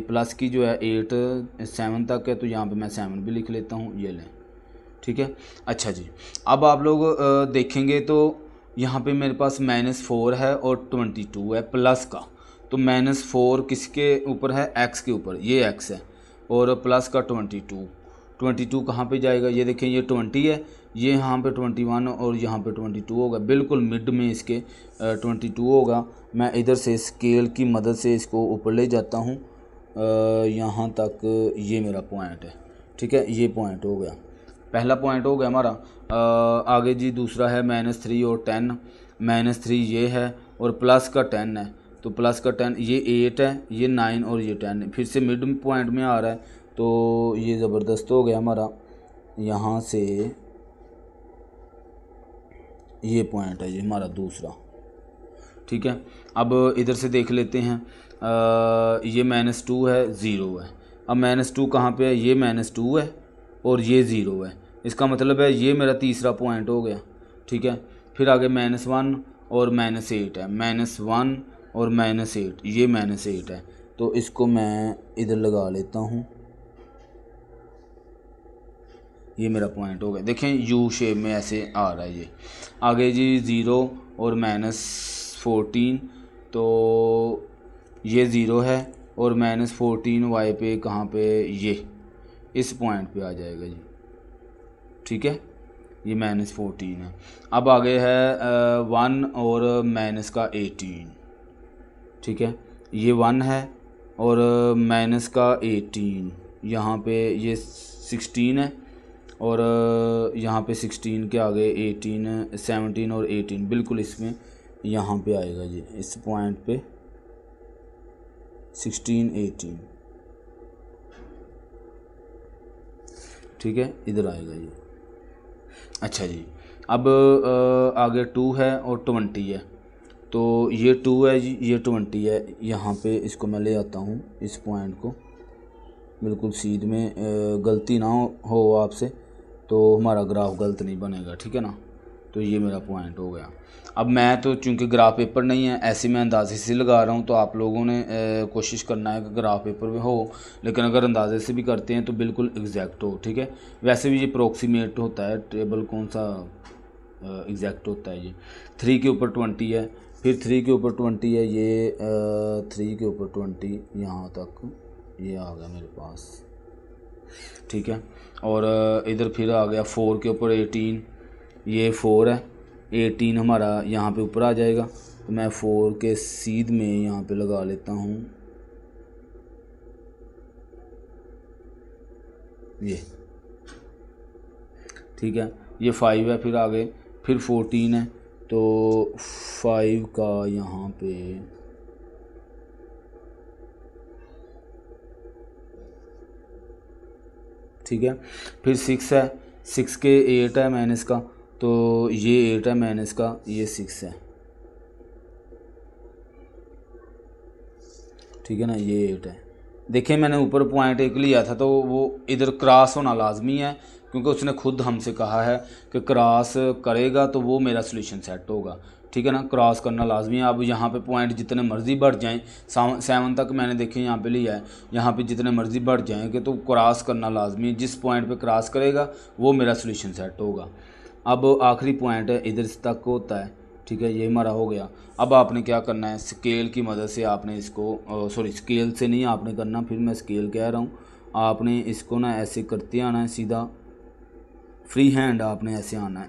प्लस की जो है 8 7 तक है, तो यहाँ पे मैं 7 भी लिख लेता हूँ, ये लें। ठीक है, अच्छा जी। अब आप लोग देखेंगे तो यहाँ पे मेरे पास -4 है और 22 है प्लस का। तो -4 किसके ऊपर है, x के ऊपर, ये x है, और प्लस का 22 कहाँ पे जाएगा, ये देखें ये 20 है, ये यहाँ पे 21 और यहाँ पे 22 होगा, बिल्कुल मिड में इसके 22 होगा। मैं इधर से स्केल की मदद से इसको ऊपर ले जाता हूँ यहाँ तक, ये मेरा पॉइंट है। ठीक है, ये पॉइंट हो गया, पहला पॉइंट हो गया हमारा। आगे जी दूसरा है -3 और 10। -3 ये है और प्लस का 10 है, तो प्लस का 10 ये 8 है, ये 9 और ये 10 है, फिर से मिड पॉइंट में आ रहा है, तो ये ज़बरदस्त हो गया हमारा। यहाँ से ये पॉइंट है जी हमारा दूसरा। ठीक है, अब इधर से देख लेते हैं ये -2 है, 0 है। अब -2 कहाँ पे है, ये -2 है और ये 0 है, इसका मतलब है ये मेरा तीसरा पॉइंट हो गया। ठीक है, फिर आगे -1 और -8 है, -1 और -8, ये -8 है, तो इसको मैं इधर लगा लेता हूँ, ये मेरा पॉइंट हो गया। देखें यू शेप में ऐसे आ रहा है ये। आगे जी 0 और -14, तो ये 0 है और -14 वाई पे कहाँ पे, ये इस पॉइंट पे आ जाएगा जी। ठीक है, ये -14 है। अब आगे है 1 और -18। ठीक है, ये 1 है और -18, यहाँ पे ये 16 है और यहाँ पे 16 के आगे 18, 17 और 18 बिल्कुल इसमें यहाँ पे आएगा जी, इस पॉइंट पे 16, 18। ठीक है, इधर आएगा जी। अच्छा जी, अब आगे 2 है और 20 है, तो ये 2 है जी, ये 20 है। यहाँ पे इसको मैं ले आता हूँ, इस पॉइंट को बिल्कुल सीध में, गलती ना हो आपसे, तो हमारा ग्राफ गलत नहीं बनेगा। ठीक है ना, तो ये मेरा पॉइंट हो गया। अब मैं तो चूंकि ग्राफ पेपर नहीं है, ऐसे मैं अंदाजे से लगा रहा हूँ, तो आप लोगों ने कोशिश करना है कि ग्राफ पेपर में हो, लेकिन अगर अंदाजे से भी करते हैं तो बिल्कुल एग्जैक्ट हो। ठीक है, वैसे भी ये अप्रोक्सीमेट होता है, टेबल कौन सा एग्जैक्ट होता है। ये 3 के ऊपर 20 है, फिर 3 के ऊपर 20 है, ये 3 के ऊपर 20 यहाँ तक ये आ गया मेरे पास। ठीक है, और इधर फिर आ गया 4 के ऊपर 18, ये 4 है, 18 हमारा यहाँ पे ऊपर आ जाएगा, तो मैं 4 के सीध में यहाँ पे लगा लेता हूँ ये। ठीक है, ये 5 है, फिर आगे फिर 14 है, तो 5 का यहाँ पे ठीक है, फिर 6 है, 6 के 8 है माइनस का, तो ये 8 है माइनस का, ये 6 है, ठीक है ना, ये 8 है। देखिए मैंने ऊपर पॉइंट 1 लिया था तो वो इधर क्रॉस होना लाजमी है, क्योंकि उसने खुद हमसे कहा है कि क्रॉस करेगा तो वो मेरा सोल्यूशन सेट होगा, ठीक है ना, क्रॉस करना लाजमी है। अब यहाँ पे पॉइंट जितने मर्जी बढ़ जाएं, 7 तक मैंने देखे यहाँ पे लिया है, यहाँ पे जितने मर्जी बढ़ जाएंगे तो क्रॉस करना लाजमी है, जिस पॉइंट पे क्रॉस करेगा वो मेरा सोल्यूशन सेट होगा। अब आखिरी पॉइंट है इधर तक होता है, ठीक है, ये हमारा हो गया। अब आपने क्या करना है, स्केल की मदद से आपने इसको सॉरी स्केल से नहीं आपने करना, फिर मैं स्केल कह रहा हूँ, आपने इसको ना ऐसे करते आना है, सीधा फ्री हैंड आपने ऐसे आना है।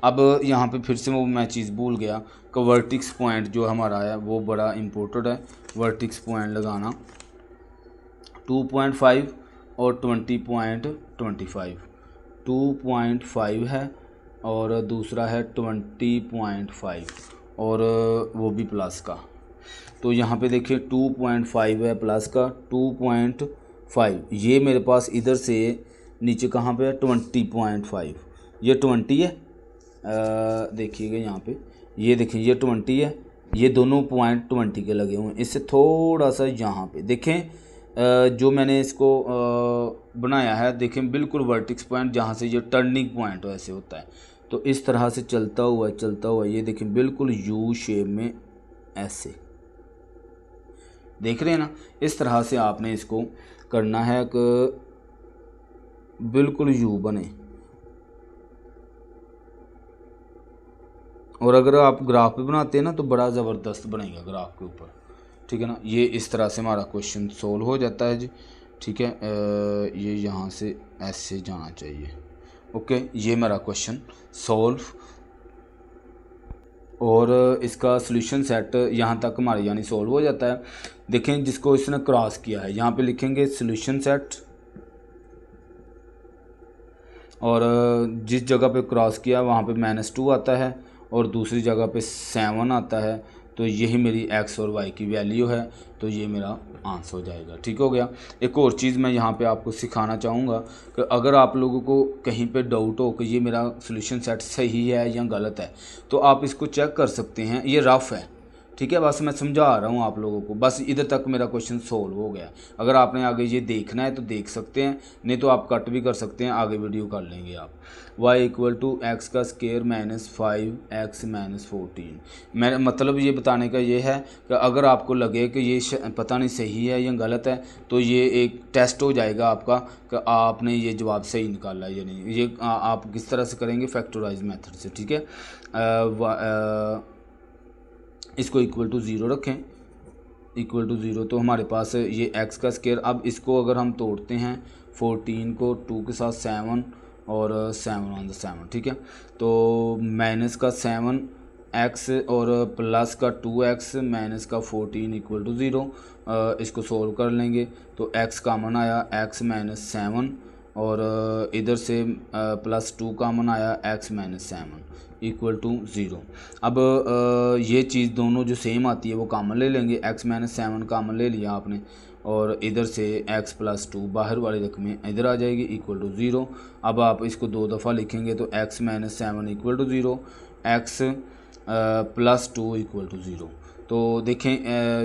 अब यहाँ पे फिर से वो मैं चीज़ भूल गया कि वर्टिक्स पॉइंट जो हमारा है वो बड़ा इम्पोर्टेंट है, वर्टिक्स पॉइंट लगाना 2.5 और 20.25, 2.5 है और दूसरा है 20.5 और वो भी प्लस का। तो यहाँ पे देखिए 2.5 है प्लस का 2.5, ये मेरे पास इधर से नीचे कहाँ पे है 20.5, ये 20 है, देखिएगा यहाँ पे, ये देखिए ये 20 है, ये दोनों पॉइंट 20 के लगे हुए हैं। इससे थोड़ा सा यहाँ पे देखें जो मैंने इसको बनाया है, देखें बिल्कुल वर्टिक्स पॉइंट जहाँ से ये टर्निंग पॉइंट ऐसे होता है, तो इस तरह से चलता हुआ ये देखें बिल्कुल यू शेप में ऐसे, देख रहे हैं ना, इस तरह से आपने इसको करना है कि बिल्कुल यू बने। और अगर आप ग्राफ पे बनाते हैं ना तो बड़ा ज़बरदस्त बनेगा ग्राफ के ऊपर, ठीक है ना। ये इस तरह से हमारा क्वेश्चन सोल्व हो जाता है जी, ठीक है। ये यहाँ से ऐसे जाना चाहिए, ओके, ये मेरा क्वेश्चन सोल्व। और इसका सॉल्यूशन सेट यहाँ तक हमारे यानी सोल्व हो जाता है। देखें जिसको इसने क्रॉस किया है, यहाँ पे लिखेंगे सॉल्यूशन सेट, और जिस जगह पे क्रॉस किया वहाँ पे -2 आता है और दूसरी जगह पे 7 आता है, तो यही मेरी x और y की वैल्यू है, तो ये मेरा आंसर हो जाएगा, ठीक हो गया। एक और चीज़ मैं यहाँ पे आपको सिखाना चाहूँगा कि अगर आप लोगों को कहीं पे डाउट हो कि ये मेरा सॉल्यूशन सेट सही है या गलत है, तो आप इसको चेक कर सकते हैं, ये रफ़ है, ठीक है, बस मैं समझा रहा हूँ आप लोगों को, बस इधर तक मेरा क्वेश्चन सोल्व हो गया। अगर आपने आगे ये देखना है तो देख सकते हैं, नहीं तो आप कट भी कर सकते हैं, आगे वीडियो कर लेंगे आप। y = x का स्क्वायर -5x - 14, मेरा मतलब ये बताने का ये है कि अगर आपको लगे कि ये पता नहीं सही है या गलत है, तो ये एक टेस्ट हो जाएगा आपका कि आपने ये जवाब सही निकाला है या नहीं। ये आप किस तरह से करेंगे, फैक्टराइज मेथड से, ठीक है। इसको =0 रखें, =0, तो हमारे पास ये x का स्क्वायर। अब इसको अगर हम तोड़ते हैं 14 को 2 के साथ 7 और 7 on the 7, ठीक है, तो माइनस का 7x और प्लस का 2x माइनस का 14 = 0। इसको सोल्व कर लेंगे तो x कॉमन आया, x - 7 और इधर से +2 कॉमन आया, x - 7 = 0। अब ये चीज़ दोनों जो सेम आती है वो कॉमन ले लेंगे, x - 7 कॉमन ले लिया आपने, और इधर से x + 2 बाहर वाली रकमें इधर आ जाएगी =0। अब आप इसको 2 दफ़ा लिखेंगे तो x - 7 = 0, x + 2 = 0। तो देखें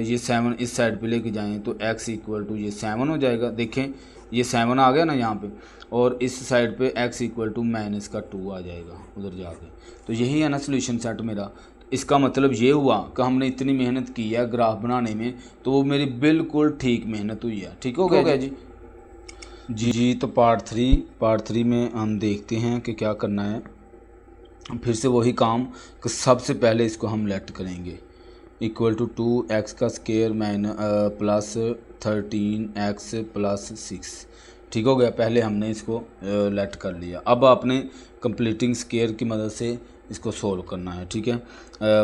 ये 7 इस साइड पे लेके जाएं तो x = ये 7 हो जाएगा, देखें ये 7 आ गया ना यहाँ पे, और इस साइड पे x = -2 आ जाएगा उधर जाके। तो यही है ना सॉल्यूशन सेट मेरा। इसका मतलब ये हुआ कि हमने इतनी मेहनत की है ग्राफ बनाने में, तो वो मेरी बिल्कुल ठीक मेहनत हुई है, ठीक हो गया जी। जी तो पार्ट 3 में हम देखते हैं कि क्या करना है। फिर से वही काम कि सबसे पहले इसको हम लेट करेंगे, =2x का स्क्वायर +13x + 6, ठीक हो गया। पहले हमने इसको लेट कर लिया, अब आपने कंप्लीटिंग स्क्वायर की मदद से इसको सोल्व करना है, ठीक है।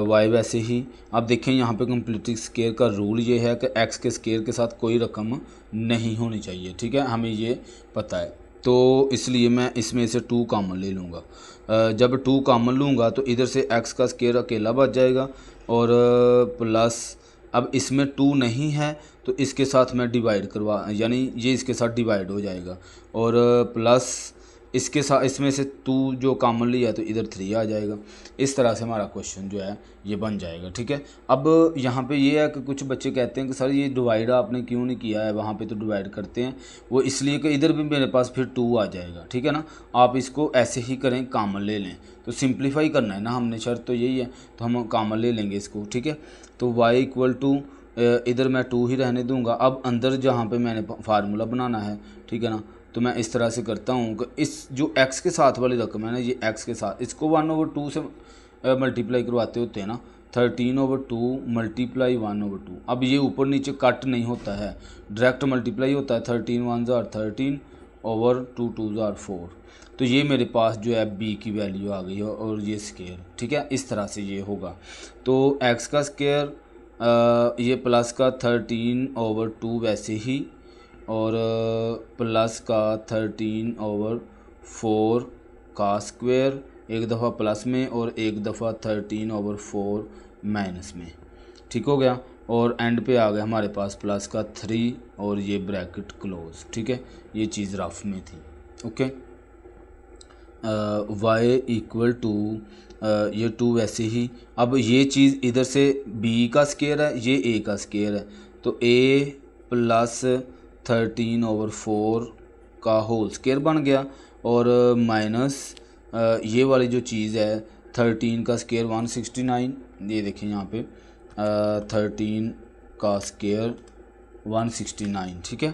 y वैसे ही अब देखें यहाँ पे कंप्लीटिंग स्क्वायर का रूल ये है कि x के स्क्वायर के साथ कोई रकम नहीं होनी चाहिए, ठीक है, हमें ये पता है, तो इसलिए मैं इसमें से 2 कॉमन ले लूँगा। जब 2 कॉमन लूँगा तो इधर से x का स्क्वायर अकेला बच जाएगा, और प्लस अब इसमें 2 नहीं है तो इसके साथ मैं डिवाइड करवा, यानी ये इसके साथ डिवाइड हो जाएगा, और प्लस इसके साथ इसमें से 2 जो कॉमन लिया तो इधर 3 आ जाएगा। इस तरह से हमारा क्वेश्चन जो है ये बन जाएगा। ठीक है, अब यहाँ पे ये है कि कुछ बच्चे कहते हैं कि सर ये डिवाइड आपने क्यों नहीं किया है, वहाँ पे तो डिवाइड करते हैं। वो इसलिए कि इधर भी मेरे पास फिर 2 आ जाएगा। ठीक है ना, आप इसको ऐसे ही करें, कॉमन ले लें, तो सिंप्लीफाई करना है ना हमने, शर्त तो यही है, तो हम कॉमन ले लेंगे इसको। ठीक है, तो y इक्वल टू इधर मैं 2 ही रहने दूंगा। अब अंदर जहाँ पे मैंने फार्मूला बनाना है, ठीक है ना, तो मैं इस तरह से करता हूँ कि इस जो x के साथ वाली रकम है ना, ये x के साथ इसको 1/2 से मल्टीप्लाई करवाते होते हैं ना, 13/2 मल्टीप्लाई 1/2। अब ये ऊपर नीचे कट नहीं होता है, डायरेक्ट मल्टीप्लाई होता है। 13 1 जार 13 ओवर 2 2 जार 4। तो ये मेरे पास जो है b की वैल्यू आ गई है और ये स्केयर। ठीक है, इस तरह से ये होगा। तो x का स्केयर ये प्लस का 13/2 वैसे ही, और प्लस का 13/4 का स्क्वायर, एक दफ़ा प्लस में और एक दफ़ा 13/4 माइनस में। ठीक हो गया, और एंड पे आ गया हमारे पास प्लस का 3 और ये ब्रैकेट क्लोज। ठीक है, ये चीज़ रफ में थी। ओके, y इक्वल टू ये 2 वैसे ही। अब ये चीज़ इधर से b का स्केयर है, ये a का स्केयर है, तो a प्लस 13/4 का होल स्केयर बन गया, और माइनस ये वाली जो चीज़ है 13 का स्केयर 169। ये देखें यहाँ पे 13 का स्केयर 169। ठीक है,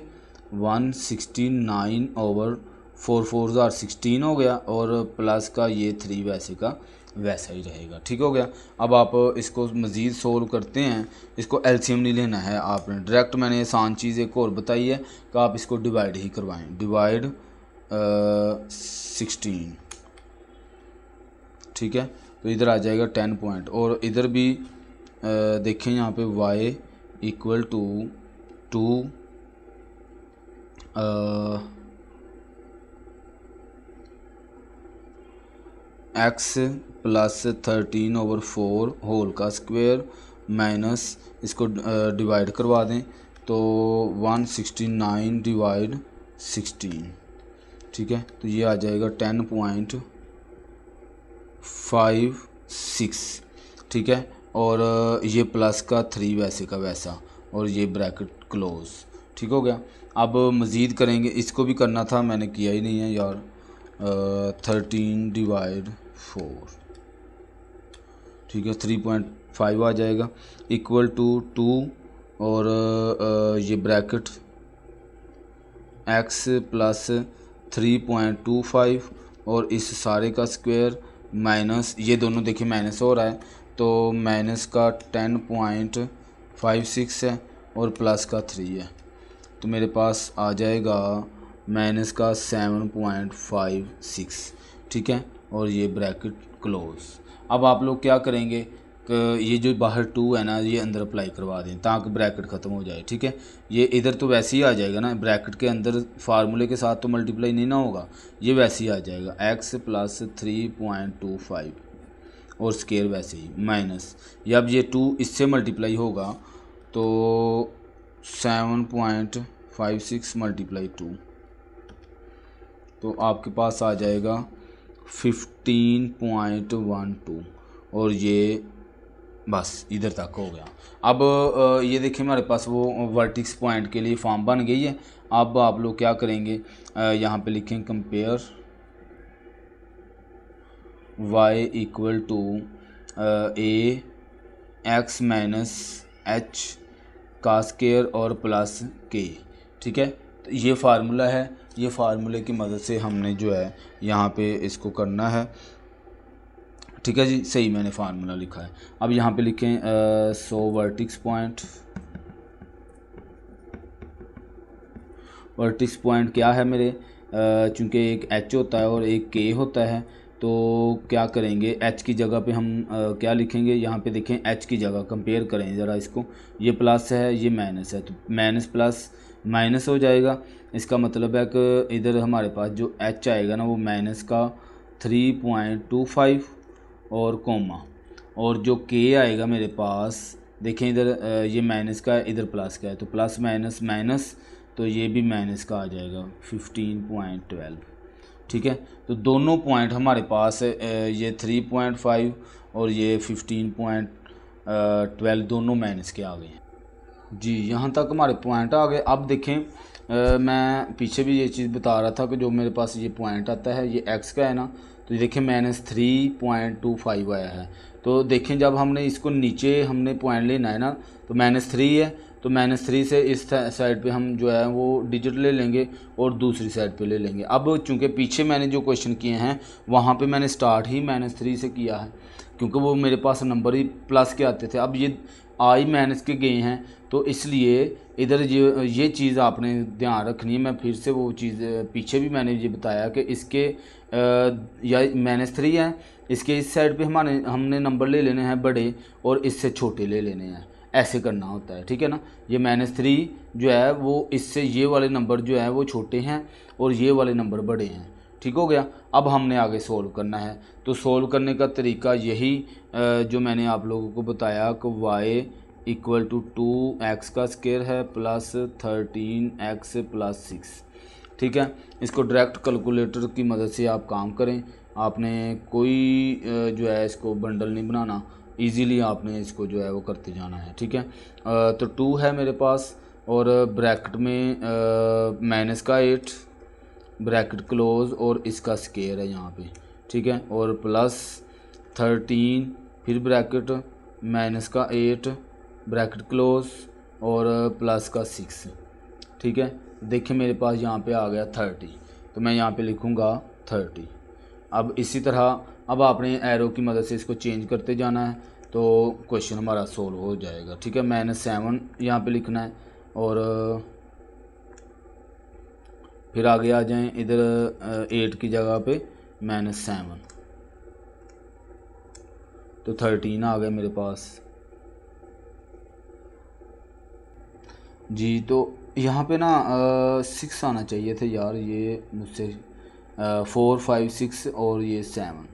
169/4 4 जार 16 हो गया, और प्लस का ये 3 वैसे का वैसा ही रहेगा। ठीक हो गया। अब आप इसको मज़ीद सोल्व करते हैं, इसको एलसीएम नहीं लेना है आपने, डायरेक्ट मैंने आसान चीज़ एक और बताई है कि आप इसको डिवाइड ही करवाएं। डिवाइड 16। ठीक है, तो इधर आ जाएगा 10 पॉइंट, और इधर भी देखें यहाँ पे y equal to 2 x plus 13/4 whole का स्क्वायर माइनस इसको डिवाइड करवा दें, तो 169 डिवाइड 16। ठीक है, तो ये आ जाएगा 10.56। ठीक है, और ये प्लस का 3 वैसे का वैसा, और ये ब्रैकेट क्लोज। ठीक हो गया। अब मज़ीद करेंगे, इसको भी करना था, मैंने किया ही नहीं है यार। 13 डिवाइड 4। ठीक है, 3.5 आ जाएगा, इक्वल टू 2 और ये ब्रैकेट x प्लस 3.25 और इस सारे का स्क्वायर माइनस, ये दोनों देखिए माइनस हो रहा है, तो माइनस का 10.56 है और प्लस का 3 है, तो मेरे पास आ जाएगा माइनस का 7.56। ठीक है, और ये ब्रैकेट क्लोज। अब आप लोग क्या करेंगे कि ये जो बाहर 2 है ना, ये अंदर अप्लाई करवा दें ताकि ब्रैकेट ख़त्म हो जाए। ठीक है, ये इधर तो वैसे ही आ जाएगा ना, ब्रैकेट के अंदर फार्मूले के साथ तो मल्टीप्लाई नहीं ना होगा, ये वैसे ही आ जाएगा x प्लस 3.25 और स्केयर वैसे ही माइनस, या अब ये 2 इससे मल्टीप्लाई होगा तो 7.56 मल्टीप्लाई 2, तो आपके पास आ जाएगा 15.12, और ये बस इधर तक हो गया। अब ये देखिए हमारे पास वो वर्टिक्स पॉइंट के लिए फॉर्म बन गई है। अब आप लोग क्या करेंगे, यहाँ पे लिखें compare y equal to a x minus h का स्केयर और प्लस k। ठीक है, तो ये फार्मूला है, ये फार्मूले की मदद से हमने जो है यहाँ पे इसको करना है। ठीक है जी, सही मैंने फार्मूला लिखा है। अब यहाँ पे लिखें सो वर्टिक्स पॉइंट क्या है मेरे, चूँकि एक h होता है और एक k होता है, तो क्या करेंगे h की जगह पे हम क्या लिखेंगे, यहाँ पे देखें h की जगह कंपेयर करें ज़रा इसको, ये प्लस है ये माइनस है, तो माइनस प्लस माइनस हो जाएगा। इसका मतलब है कि इधर हमारे पास जो h आएगा ना वो माइनस का 3.25 और कोमा, और जो k आएगा मेरे पास देखें इधर ये माइनस का है इधर प्लस का है, तो प्लस माइनस माइनस, तो ये भी माइनस का आ जाएगा 15.12। ठीक है। तो दोनों पॉइंट हमारे पास ये 3.5 और ये 15.12 दोनों माइनस के आ गए हैं जी। यहाँ तक हमारे पॉइंट आ गए। अब देखें मैं पीछे भी ये चीज़ बता रहा था कि जो मेरे पास ये पॉइंट आता है ये एक्स का है ना, तो ये देखें -3.25 आया है। तो देखें जब हमने इसको नीचे हमने पॉइंट लेना है ना, तो -3 है, तो -3 से इस साइड पे हम जो है वो डिजिट ले लेंगे और दूसरी साइड पे ले लेंगे। अब चूँकि पीछे मैंने जो क्वेश्चन किए हैं वहाँ पे मैंने स्टार्ट ही -3 से किया है, क्योंकि वो मेरे पास नंबर ही प्लस के आते थे। अब ये आई माइनस के गए हैं, तो इसलिए इधर ये चीज़ आपने ध्यान रखनी है। मैं फिर से वो चीज़ पीछे भी मैंने ये बताया कि इसके या -3 है, इसके इस साइड पे हमने नंबर ले लेने हैं बड़े और इससे छोटे ले लेने हैं, ऐसे करना होता है, ठीक है ना। ये -3 जो है वो इससे ये वाले नंबर जो है वो छोटे हैं और ये वाले नंबर बड़े हैं, ठीक हो गया। अब हमने आगे सोल्व करना है। तो सोल्व करने का तरीका यही जो मैंने आप लोगों को बताया कि y = 2x का स्क्वायर है प्लस 13x + 6, ठीक है। इसको डायरेक्ट कैलकुलेटर की मदद से आप काम करें। आपने कोई जो है इसको बंडल नहीं बनाना, इजीली आपने इसको जो है वो करते जाना है, ठीक है। तो 2 है मेरे पास और ब्रैकेट में -8 ब्रैकेट क्लोज और इसका स्क्वायर है यहाँ पे, ठीक है, और प्लस 13 फिर ब्रैकेट -8 ब्रैकेट क्लोज और प्लस का 6, ठीक है। देखिए मेरे पास यहाँ पे आ गया 30, तो मैं यहाँ पे लिखूँगा 30। अब इसी तरह अब आपने एरो की मदद से इसको चेंज करते जाना है, तो क्वेश्चन हमारा सोल्व हो जाएगा, ठीक है। -7 यहाँ पे लिखना है और फिर आगे आ जाएं इधर 8 की जगह पे -7, तो 13 आ गया मेरे पास जी। तो यहाँ पे ना 6 आना चाहिए थे यार, ये मुझसे 4 5 6 और ये 7,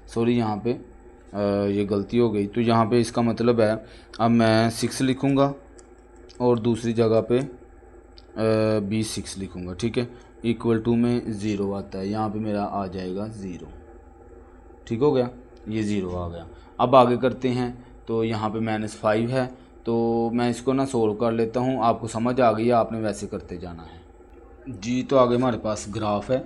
सॉरी यहाँ पे ये गलती हो गई। तो यहाँ पे इसका मतलब है अब मैं 6 लिखूँगा और दूसरी जगह पे भी 6 लिखूँगा, ठीक है। = में 0 आता है, यहाँ पे मेरा आ जाएगा 0, ठीक हो गया, ये 0 आ गया। अब आगे करते हैं। तो यहाँ पे -5 है, तो मैं इसको ना सोल्व कर लेता हूँ। आपको समझ आ गई है, आपने वैसे करते जाना है जी। तो आगे हमारे पास ग्राफ है,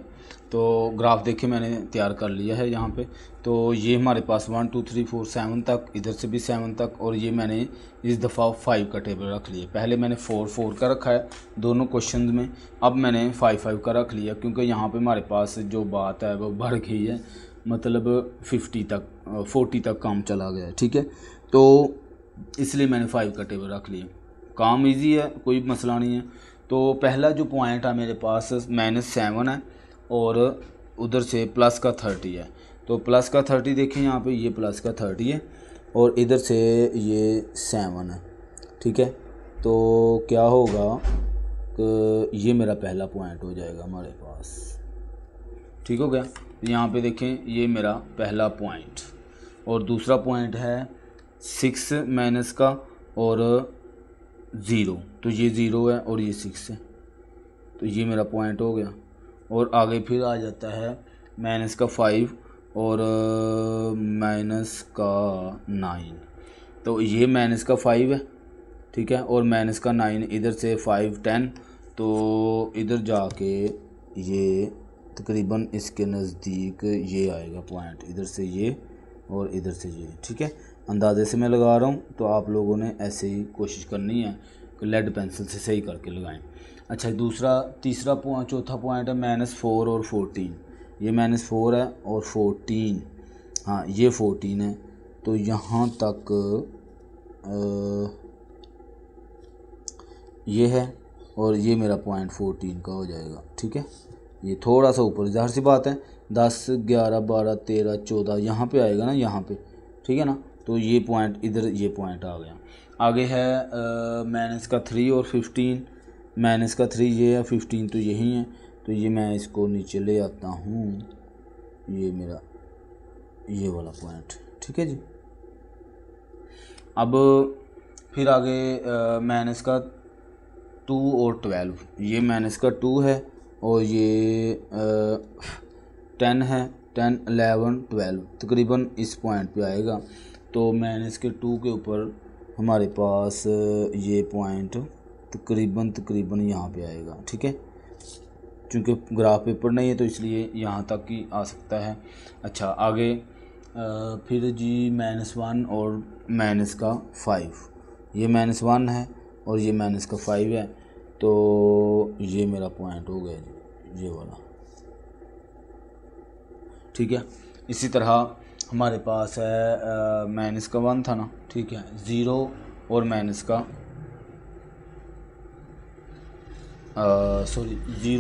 तो ग्राफ देखिए मैंने तैयार कर लिया है यहाँ पे। तो ये हमारे पास 1 2 3 4 7 तक, इधर से भी 7 तक, और ये मैंने इस दफ़ा 5 का टेबल रख लिया। पहले मैंने 4 4 का रखा है दोनों क्वेश्चन में, अब मैंने 5 5 का रख लिया, क्योंकि यहाँ पे हमारे पास जो बात है वो बढ़ गई है, मतलब 40 तक काम चला गया है, ठीक है। तो इसलिए मैंने 5 का टेबल रख लिया। काम इजी है, कोई मसला नहीं है। तो पहला जो पॉइंट है मेरे पास -7 है और उधर से प्लस का 30 है। तो प्लस का 30 देखें यहाँ पे, ये प्लस का 30 है और इधर से ये 7 है, ठीक है। तो क्या होगा कि ये मेरा पहला पॉइंट हो जाएगा हमारे पास, ठीक हो गया। यहाँ पे देखें ये मेरा पहला पॉइंट, और दूसरा पॉइंट है 6 माइनस का और 0, तो ये 0 है और ये 6 है, तो ये मेरा पॉइंट हो गया। और आगे फिर आ जाता है -5 और -9, तो ये -5 है, ठीक है, और -9 इधर से 5 10, तो इधर जाके ये तकरीबन इसके नज़दीक ये आएगा पॉइंट, इधर से ये और इधर से ये, ठीक है। अंदाजे से मैं लगा रहा हूँ, तो आप लोगों ने ऐसे ही कोशिश करनी है कि लेड पेंसिल से सही करके लगाएं। अच्छा, तीसरा चौथा पॉइंट है -4 और 14। ये -4 है और 14, हाँ ये 14 है। तो यहाँ तक ये है और ये मेरा पॉइंट 14 का हो जाएगा, ठीक है। ये थोड़ा सा ऊपर, जाहिर सी बात है 10 11 12 13 14 यहाँ पे आएगा ना, यहाँ पे, ठीक है ना। तो ये पॉइंट इधर, ये पॉइंट आ गया। आगे है -3 और 15। -3 ये है, 15 तो यही है। तो ये मैं इसको नीचे ले आता हूँ, ये मेरा ये वाला पॉइंट, ठीक है जी। अब फिर आगे -2 और 12, ये -2 है और ये 10 है, 10, 11, 12 तकरीबन इस पॉइंट पे आएगा। तो -2 के ऊपर हमारे पास ये पॉइंट तकरीबन यहाँ पे आएगा। ठीक है, चूँकि ग्राफ पेपर नहीं है तो इसलिए यहाँ तक ही आ सकता है। अच्छा आगे फिर जी -1 और -5, ये -1 है और ये -5 है, तो ये मेरा पॉइंट हो गया जी, ये वाला। ठीक है, इसी तरह हमारे पास है -1 था ना, ठीक है, 0 और -0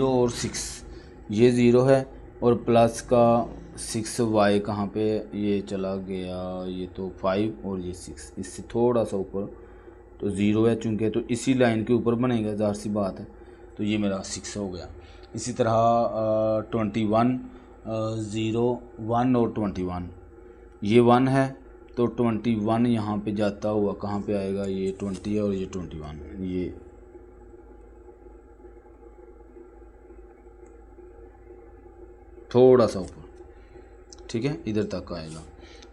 और 6, ये 0 है और +6y कहाँ पे ये चला गया, ये तो 5 और ये 6, इससे थोड़ा सा ऊपर तो 0 है चूँकि, तो इसी लाइन के ऊपर बनेगा, ज़ाहिर सी बात है, तो ये मेरा 6 हो गया। इसी तरह 21, 0, 1 और 21, ये 1 है तो 21 यहाँ पे जाता हुआ कहाँ पे आएगा, ये 20 है और ये 21, ये थोड़ा सा ऊपर, ठीक है, इधर तक आएगा।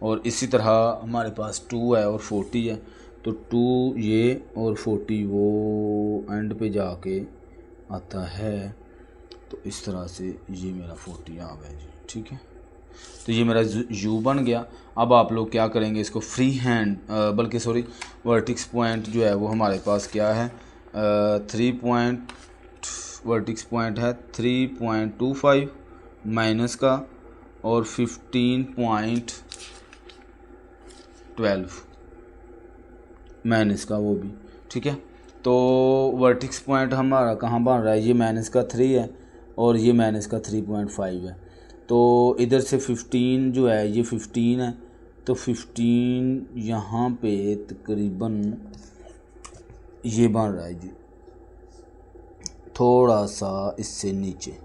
और इसी तरह हमारे पास 2 है और 40 है, तो 2 ये और 40 वो एंड पे जाके आता है, तो इस तरह से ये मेरा 40 आ गया जी। ठीक है, तो ये मेरा यू बन गया। अब आप लोग क्या करेंगे, इसको फ्री हैंड बल्कि सॉरी वर्टिक्स पॉइंट जो है वो हमारे पास क्या है, 3 पॉइंट, वर्टिक्स पॉइंट है 3.25 माइनस का और 15.12 माइनस का वो भी। ठीक है, तो वर्टिक्स पॉइंट हमारा कहाँ बन रहा है, ये -3 है और ये -3.5 है, तो इधर से 15 जो है ये 15 है, तो 15 यहाँ पे तकरीबन ये बन रहा है जी, थोड़ा सा इससे नीचे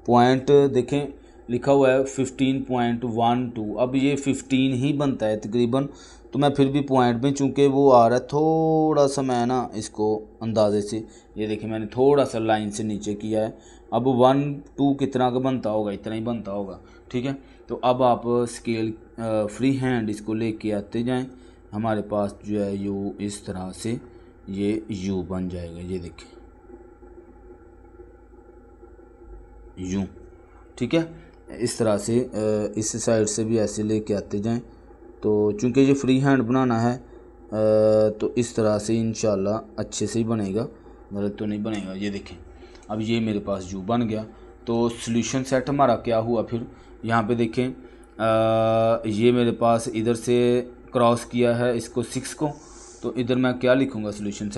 पॉइंट देखें लिखा हुआ है 15.12, अब ये 15 ही बनता है तकरीबन, तो मैं फिर भी पॉइंट में चूँकि वो आ रहा है थोड़ा सा, मैं ना इसको अंदाजे से, ये देखिए मैंने थोड़ा सा लाइन से नीचे किया है। अब 1, 2 कितना का बनता होगा, इतना ही बनता होगा। ठीक है, तो अब आप स्केल फ्री हैंड इसको लेके आते जाएं, हमारे पास जो है यू इस तरह से ये यू बन जाएगा, ये देखें यूँ। ठीक है, इस तरह से इस साइड से भी ऐसे लेके आते जाएं, तो चूँकि ये फ्री हैंड बनाना है तो इस तरह से इंशाल्लाह अच्छे से ही बनेगा, गलत तो नहीं बनेगा। ये देखें अब ये मेरे पास यू बन गया। तो सॉल्यूशन सेट हमारा क्या हुआ, फिर यहाँ पे देखें ये मेरे पास इधर से क्रॉस किया है इसको 6 को, तो इधर मैं क्या लिखूँगा, सॉल्यूशन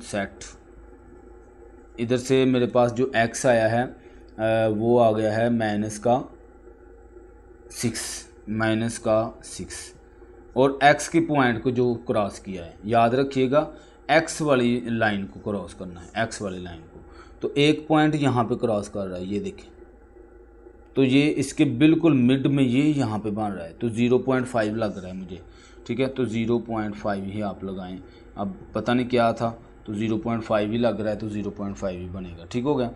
सेट इधर से मेरे पास जो x आया है वो आ गया है -6 और x के पॉइंट को जो क्रॉस किया है, याद रखिएगा x वाली लाइन को क्रॉस करना है, x वाली लाइन को, तो एक पॉइंट यहाँ पे क्रॉस कर रहा है, ये देखें, तो ये इसके बिल्कुल मिड में ये यहाँ पे बन रहा है, तो 0.5 लग रहा है मुझे। ठीक है, तो 0.5 ही आप लगाएं, अब पता नहीं क्या था, तो 0.5 ही लग रहा है, तो 0.5 ही बनेगा। ठीक हो गया,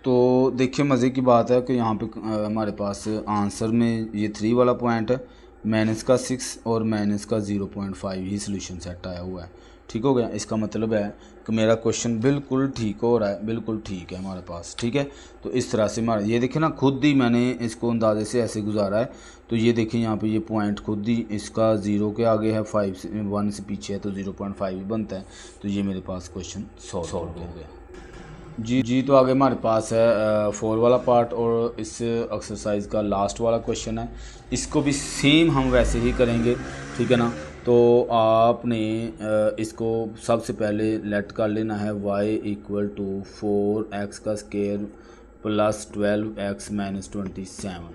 तो देखिए मज़े की बात है कि यहाँ पे हमारे पास आंसर में ये 3 वाला पॉइंट है, -6 और -0.5 ही सॉल्यूशन सेट आया हुआ है। ठीक हो गया, इसका मतलब है कि मेरा क्वेश्चन बिल्कुल ठीक हो रहा है, बिल्कुल ठीक है हमारे पास। ठीक है, तो इस तरह से हमारा ये देखें ना, खुद ही मैंने इसको अंदाजे से ऐसे गुजारा है, तो ये देखें यहाँ पे ये पॉइंट खुद ही इसका 0 के आगे है, 1 से पीछे है, तो 0.5 ही बनता है, तो ये मेरे पास क्वेश्चन सॉल्व हो गया जी। तो आगे हमारे पास है 4 वाला पार्ट और इस एक्सरसाइज का लास्ट वाला क्वेश्चन है, इसको भी सेम हम वैसे ही करेंगे। ठीक है ना, तो आपने इसको सबसे पहले लेट कर लेना है y = 4x का स्क्वायर + 12x - 27।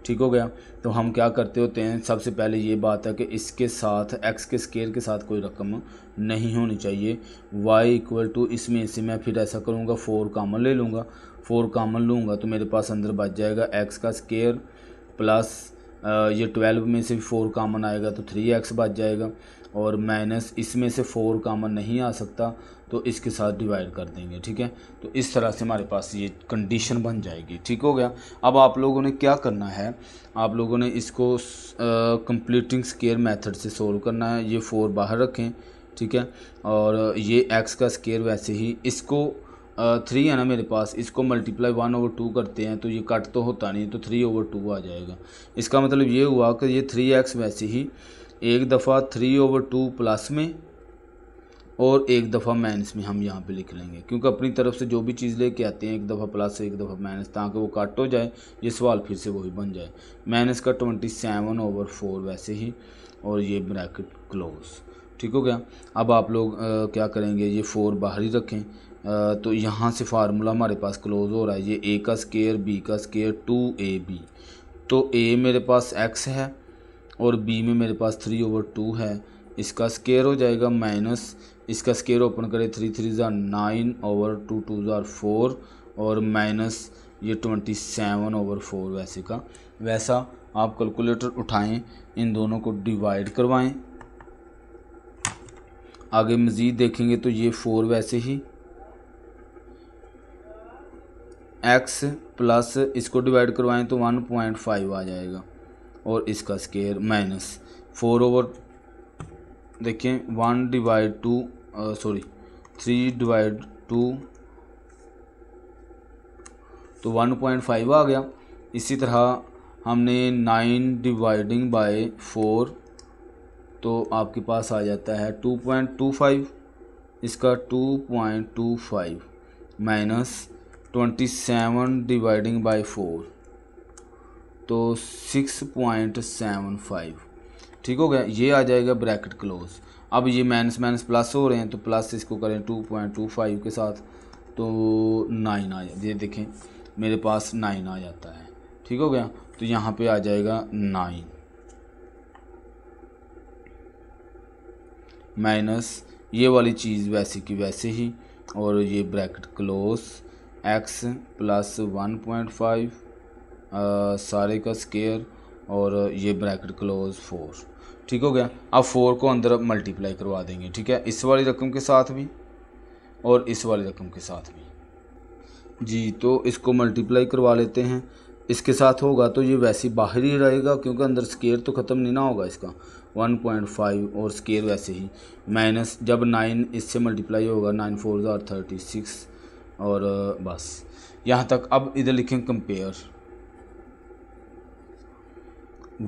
ठीक हो गया, तो हम क्या करते होते हैं, सबसे पहले ये बात है कि इसके साथ x के स्क्वायर के साथ कोई रकम नहीं होनी चाहिए। y = इसमें से मैं फिर ऐसा करूँगा 4 कॉमन ले लूँगा, 4 कॉमन लूँगा तो मेरे पास अंदर बच जाएगा x का स्क्वायर प्लस ये 12 में से 4 कॉमन आएगा तो 3x बच जाएगा, और माइनस इसमें से 4 कॉमन नहीं आ सकता तो इसके साथ डिवाइड कर देंगे। ठीक है, तो इस तरह से हमारे पास ये कंडीशन बन जाएगी। ठीक हो गया। अब आप लोगों ने क्या करना है, आप लोगों ने इसको कंप्लीटिंग स्क्वायर मेथड से सोल्व करना है। ये 4 बाहर रखें, ठीक है, और ये x का स्क्वायर वैसे ही, इसको 3 है ना मेरे पास, इसको मल्टीप्लाई 1/2 करते हैं तो ये कट तो होता नहीं, तो 3/2 आ जाएगा। इसका मतलब ये हुआ कि ये 3x वैसे ही एक दफ़ा 3/2 प्लस में और एक दफ़ा माइनस में हम यहाँ पे लिख लेंगे, क्योंकि अपनी तरफ से जो भी चीज़ लेके आते हैं एक दफ़ा प्लस एक दफ़ा माइनस, ताकि वो कट हो जाए, ये सवाल फिर से वही बन जाए। माइनस का 27/4 वैसे ही, और ये ब्रैकेट क्लोज। ठीक हो गया। अब आप लोग क्या करेंगे, ये 4 बाहर ही रखें, तो यहाँ से फार्मूला हमारे पास क्लोज हो रहा है, ये a का स्क्वायर b का स्क्वायर 2ab, तो a मेरे पास x है और b में मेरे पास 3/2 है, इसका स्क्वायर हो जाएगा माइनस, इसका स्क्वायर ओपन करें 3 3 9/2 2 4, और माइनस ये 27/4 वैसे का वैसा। आप कैलकुलेटर उठाएं, इन दोनों को डिवाइड करवाएं, आगे मज़ीद देखेंगे तो ये 4 वैसे ही, x प्लस इसको डिवाइड करवाएं तो 1.5 आ जाएगा, और इसका स्क्वायर माइनस 4 देखें 3/2 तो 1.5 आ गया। इसी तरह हमने 9 डिवाइडिंग बाय 4 तो आपके पास आ जाता है 2.25, इसका 2.25 माइनस 27 डिवाइडिंग बाय 4 तो 6.75। ठीक हो गया, ये आ जाएगा ब्रैकेट क्लोज। अब ये माइनस माइनस प्लस हो रहे हैं तो प्लस इसको करें 2.25 के साथ तो 9 आ जाए, ये देखें मेरे पास 9 आ जाता है। ठीक हो गया, तो यहाँ पे आ जाएगा 9 माइनस ये वाली चीज़ वैसे की वैसे ही, और ये ब्रैकेट क्लोज x प्लस 1.5 सारे का स्क्वायर, और ये ब्रैकेट क्लोज 4। ठीक हो गया। अब 4 को अंदर मल्टीप्लाई करवा देंगे, ठीक है, इस वाली रकम के साथ भी और इस वाली रकम के साथ भी जी। तो इसको मल्टीप्लाई करवा लेते हैं, इसके साथ होगा तो ये वैसे बाहर ही रहेगा, क्योंकि अंदर स्क्वायर तो ख़त्म नहीं ना होगा इसका। 1.5 और स्क्वायर वैसे ही माइनस, जब 9 इससे मल्टीप्लाई होगा 9 4 36, और बस यहाँ तक। अब इधर लिखें compare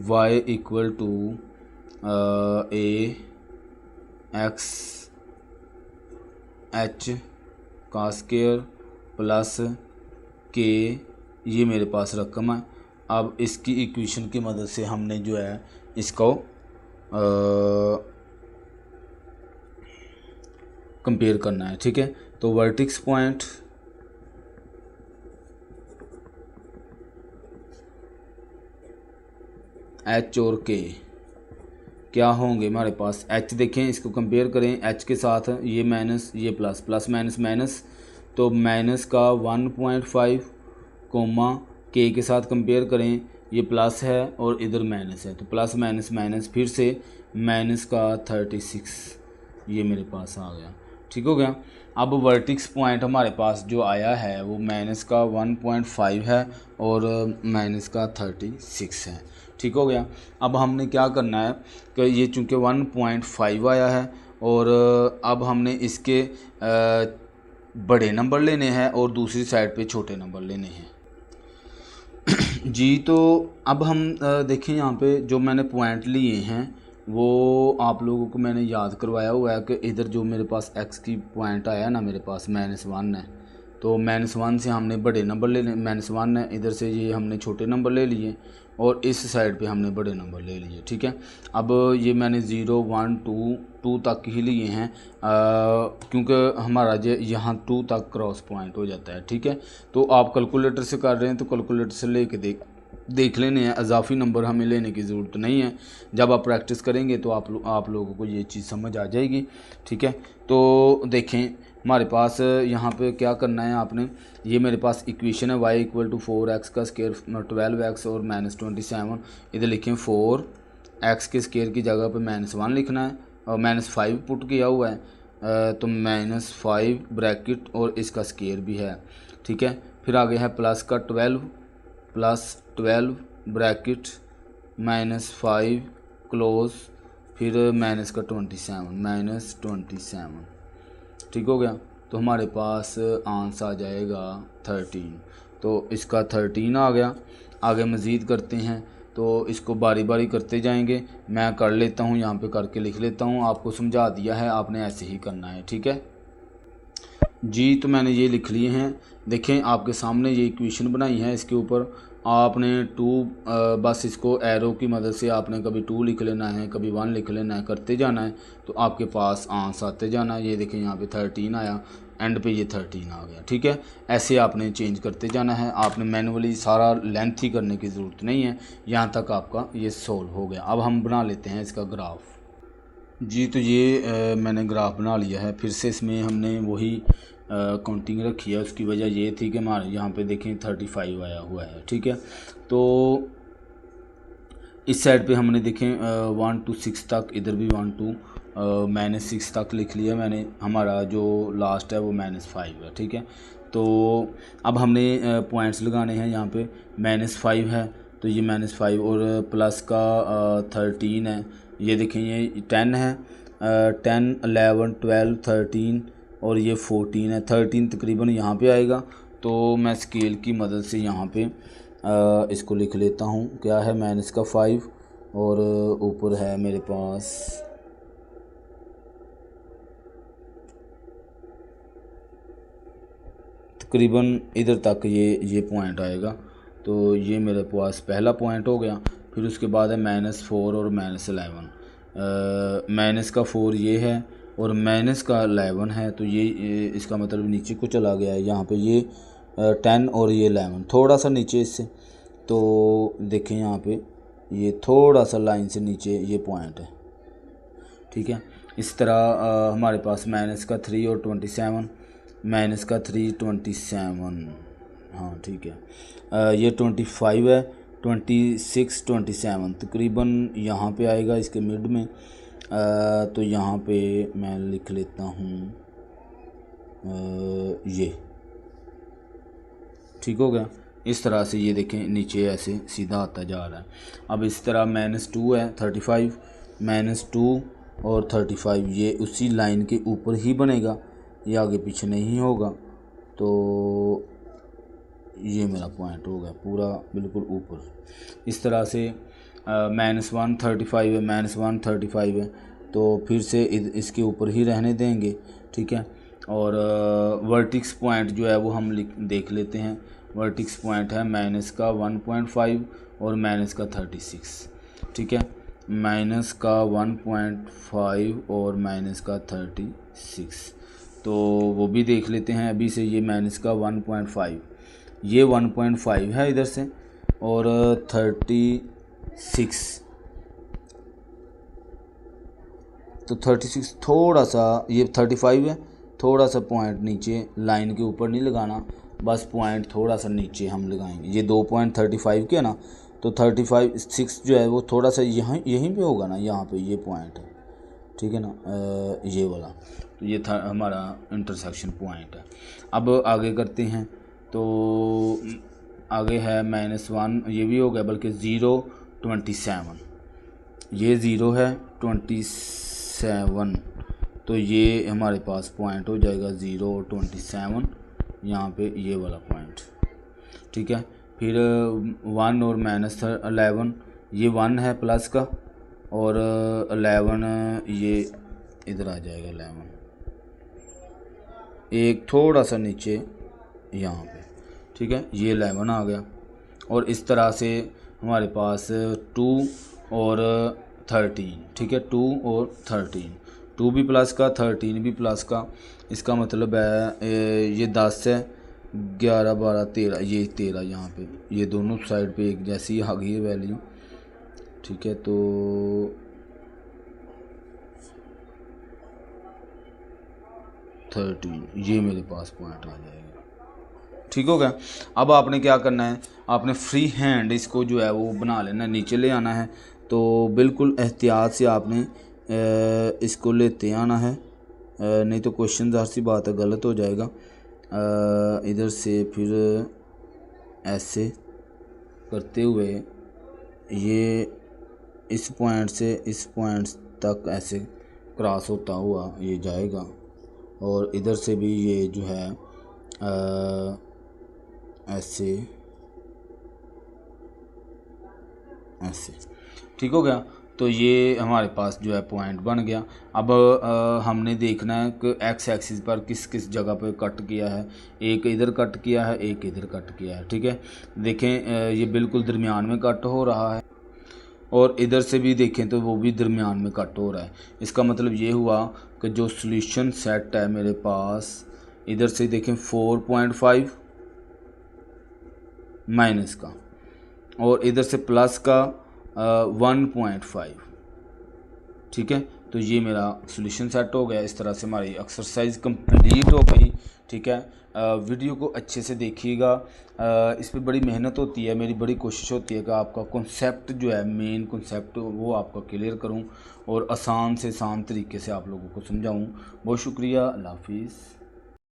y equal to a x h का स्क्वायर प्लस k, ये मेरे पास रकम है। अब इसकी इक्वेशन की मदद से हमने जो है इसको कंपेयर करना है। ठीक है, तो वर्टेक्स पॉइंट h और k क्या होंगे हमारे पास। h देखें, इसको कंपेयर करें h के साथ, ये माइनस ये प्लस, प्लस माइनस माइनस, तो माइनस का 1.5 कोमा k के साथ कंपेयर करें, ये प्लस है और इधर माइनस है, तो प्लस माइनस माइनस फिर से माइनस का 36, ये मेरे पास आ गया। ठीक हो गया। अब वर्टेक्स पॉइंट हमारे पास जो आया है वो माइनस का 1.5 है और माइनस का 36 है। ठीक हो गया। अब हमने क्या करना है कि ये चूँकि 1.5 आया है और अब हमने इसके बड़े नंबर लेने हैं और दूसरी साइड पे छोटे नंबर लेने हैं जी। तो अब हम देखें यहाँ पे जो मैंने पॉइंट लिए हैं वो आप लोगों को मैंने याद करवाया हुआ है कि इधर जो मेरे पास x की पॉइंट आया ना, मेरे पास -1 है, तो -1 से हमने बड़े नंबर ले लिए, -1 है, इधर से ये हमने छोटे नंबर ले लिए और इस साइड पे हमने बड़े नंबर ले लिए। ठीक है, अब ये मैंने 0 1 2 तक ही लिए हैं क्योंकि हमारा जो यहाँ 2 तक क्रॉस पॉइंट हो जाता है। ठीक है, तो आप कैलकुलेटर से कर रहे हैं तो कैलकुलेटर से लेके देख लेने हैं, इजाफी नंबर हमें लेने की ज़रूरत नहीं है। जब आप प्रैक्टिस करेंगे तो आप लोगों को ये चीज़ समझ आ जाएगी। ठीक है, तो देखें हमारे पास यहाँ पे क्या करना है आपने, ये मेरे पास इक्वेशन है y = 4x का स्केयर 12x और -27। इधर लिखें 4x के स्केयर की जगह पे -1 लिखना है और -5 पुट किया हुआ है, तो -5 ब्रैकेट और इसका स्केयर भी है। ठीक है, फिर आगे है प्लस का 12 ब्रैकेट -5 क्लोज, फिर माइनस का 27। ठीक हो गया, तो हमारे पास आंसर आ जाएगा 13। तो इसका 13 आ गया। आगे मज़ीद करते हैं, तो इसको बारी बारी करते जाएंगे। मैं कर लेता हूँ, यहाँ पे करके लिख लेता हूँ, आपको समझा दिया है, आपने ऐसे ही करना है। ठीक है जी, तो मैंने ये लिख लिए हैं। देखें आपके सामने ये इक्वेशन बनाई है, इसके ऊपर आपने 2 बस इसको एरो की मदद से आपने कभी 2 लिख लेना है, कभी 1 लिख लेना है, करते जाना है, तो आपके पास आंसर आते जाना है। ये देखें यहाँ पे 13 आया, एंड पे ये 13 आ गया। ठीक है, ऐसे आपने चेंज करते जाना है, आपने मैनुअली सारा लेंथ ही करने की ज़रूरत नहीं है। यहाँ तक आपका ये सोल्व हो गया। अब हम बना लेते हैं इसका ग्राफ। जी, तो ये मैंने ग्राफ बना लिया है। फिर से इसमें हमने वही काउंटिंग रखी है। उसकी वजह ये थी कि हमारे यहाँ पे देखें 35 आया हुआ है। ठीक है, तो इस साइड पे हमने देखें 1 to 6 तक, इधर भी 1 to -6 तक लिख लिया मैंने। हमारा जो लास्ट है वो -5 है। ठीक है, तो अब हमने पॉइंट्स लगाने हैं। यहाँ पे -5 है, तो ये -5 और प्लस का 13 है। ये देखें ये 10 है, 10 11 12 13 और ये 14 है। 13 तकरीबन यहाँ पे आएगा, तो मैं स्केल की मदद से यहाँ पे इसको लिख लेता हूँ। क्या है, -5 और ऊपर है मेरे पास तकरीबन इधर तक ये पॉइंट आएगा। तो ये मेरे पास पहला पॉइंट हो गया। फिर उसके बाद है -4 और -11। माइनस का 4 ये है और माइनस का 11 है, तो ये इसका मतलब नीचे को चला गया है। यहाँ पे ये 10 और ये 11 थोड़ा सा नीचे इससे, तो देखें यहाँ पे ये थोड़ा सा लाइन से नीचे ये पॉइंट है। ठीक है, इस तरह हमारे पास माइनस का 3 और 27, माइनस का 3 27, हाँ ठीक है। ये 25 है, 26 27 तकरीबन यहाँ पे आएगा इसके मिड में। तो यहाँ पे मैं लिख लेता हूँ ये। ठीक हो गया, इस तरह से ये देखें नीचे ऐसे सीधा आता जा रहा है। अब इस तरह -2 है, 35 -2 और 35 ये उसी लाइन के ऊपर ही बनेगा, ये आगे पीछे नहीं होगा। तो ये मेरा पॉइंट हो गया पूरा बिल्कुल ऊपर। इस तरह से -1 35 है, -1 35 है, तो फिर से इसके ऊपर ही रहने देंगे। ठीक है, और वर्टिक्स पॉइंट जो है वो हम देख लेते हैं। वर्टिक्स पॉइंट है माइनस का 1.5 और माइनस का 36। ठीक है, माइनस का 1.5 और माइनस का 36, तो वो भी देख लेते हैं अभी से। ये माइनस का 1.5, ये 1.5 है इधर से, और 36, तो 36 थोड़ा सा, ये 35 है, थोड़ा सा पॉइंट नीचे, लाइन के ऊपर नहीं लगाना, बस पॉइंट थोड़ा सा नीचे हम लगाएंगे। ये 2.35 के ना, तो 36 जो है वो थोड़ा सा यहीं पे होगा ना, यहाँ पे ये पॉइंट है। ठीक है ना, ये वाला, तो ये था हमारा इंटरसेक्शन पॉइंट है। अब आगे करते हैं, तो आगे है -1, ये भी हो गया, बल्कि 0 27, ये 0 है 27, तो ये हमारे पास पॉइंट हो जाएगा 0 और 27, यहाँ पे ये वाला पॉइंट। ठीक है, फिर 1 और -11, ये 1 है प्लस का, और 11 ये इधर आ जाएगा। 11 एक थोड़ा सा नीचे यहाँ पे। ठीक है, ये 11 आ गया, और इस तरह से हमारे पास 2 और 13। ठीक है, 2 और 13, 2 भी प्लस का 13 भी प्लस का, इसका मतलब है ये 10 है, 11 12 13, ये 13 यहाँ पे, ये दोनों साइड पे एक जैसी आ गई है वैल्यू, ठीक है। तो 13 ये मेरे पास पॉइंट आ जाएगा, ठीक हो गया। अब आपने क्या करना है, आपने फ्री हैंड इसको जो है वो बना लेना, नीचे ले आना है। तो बिल्कुल एहतियात से आपने इसको लेते आना है, नहीं तो क्वेश्चन ज़ाहिर सी बात है गलत हो जाएगा। इधर से फिर ऐसे करते हुए ये इस पॉइंट से इस पॉइंट तक ऐसे क्रॉस होता हुआ ये जाएगा, और इधर से भी ये जो है ऐसे ऐसे, ठीक हो गया। तो ये हमारे पास जो है पॉइंट बन गया। अब हमने देखना है कि एक्स एक्सिस पर किस किस जगह पे कट किया है, एक इधर कट किया है, एक इधर कट किया है, ठीक है। देखें ये बिल्कुल दरमियान में कट हो रहा है, और इधर से भी देखें तो वो भी दरमियान में कट हो रहा है। इसका मतलब ये हुआ कि जो सॉल्यूशन सेट है मेरे पास, इधर से देखें 4.5 माइनस का, और इधर से प्लस का 1.5, ठीक है। तो ये मेरा सॉल्यूशन सेट हो गया। इस तरह से हमारी एक्सरसाइज कंप्लीट हो गई, ठीक है। वीडियो को अच्छे से देखिएगा, इस पर बड़ी मेहनत होती है, मेरी बड़ी कोशिश होती है कि आपका कॉन्सेप्ट जो है, मेन कॉन्सेप्ट वो आपका क्लियर करूं और आसान से आसान तरीके से आप लोगों को समझाऊं। बहुत शुक्रिया, अल्लाह हाफिज़।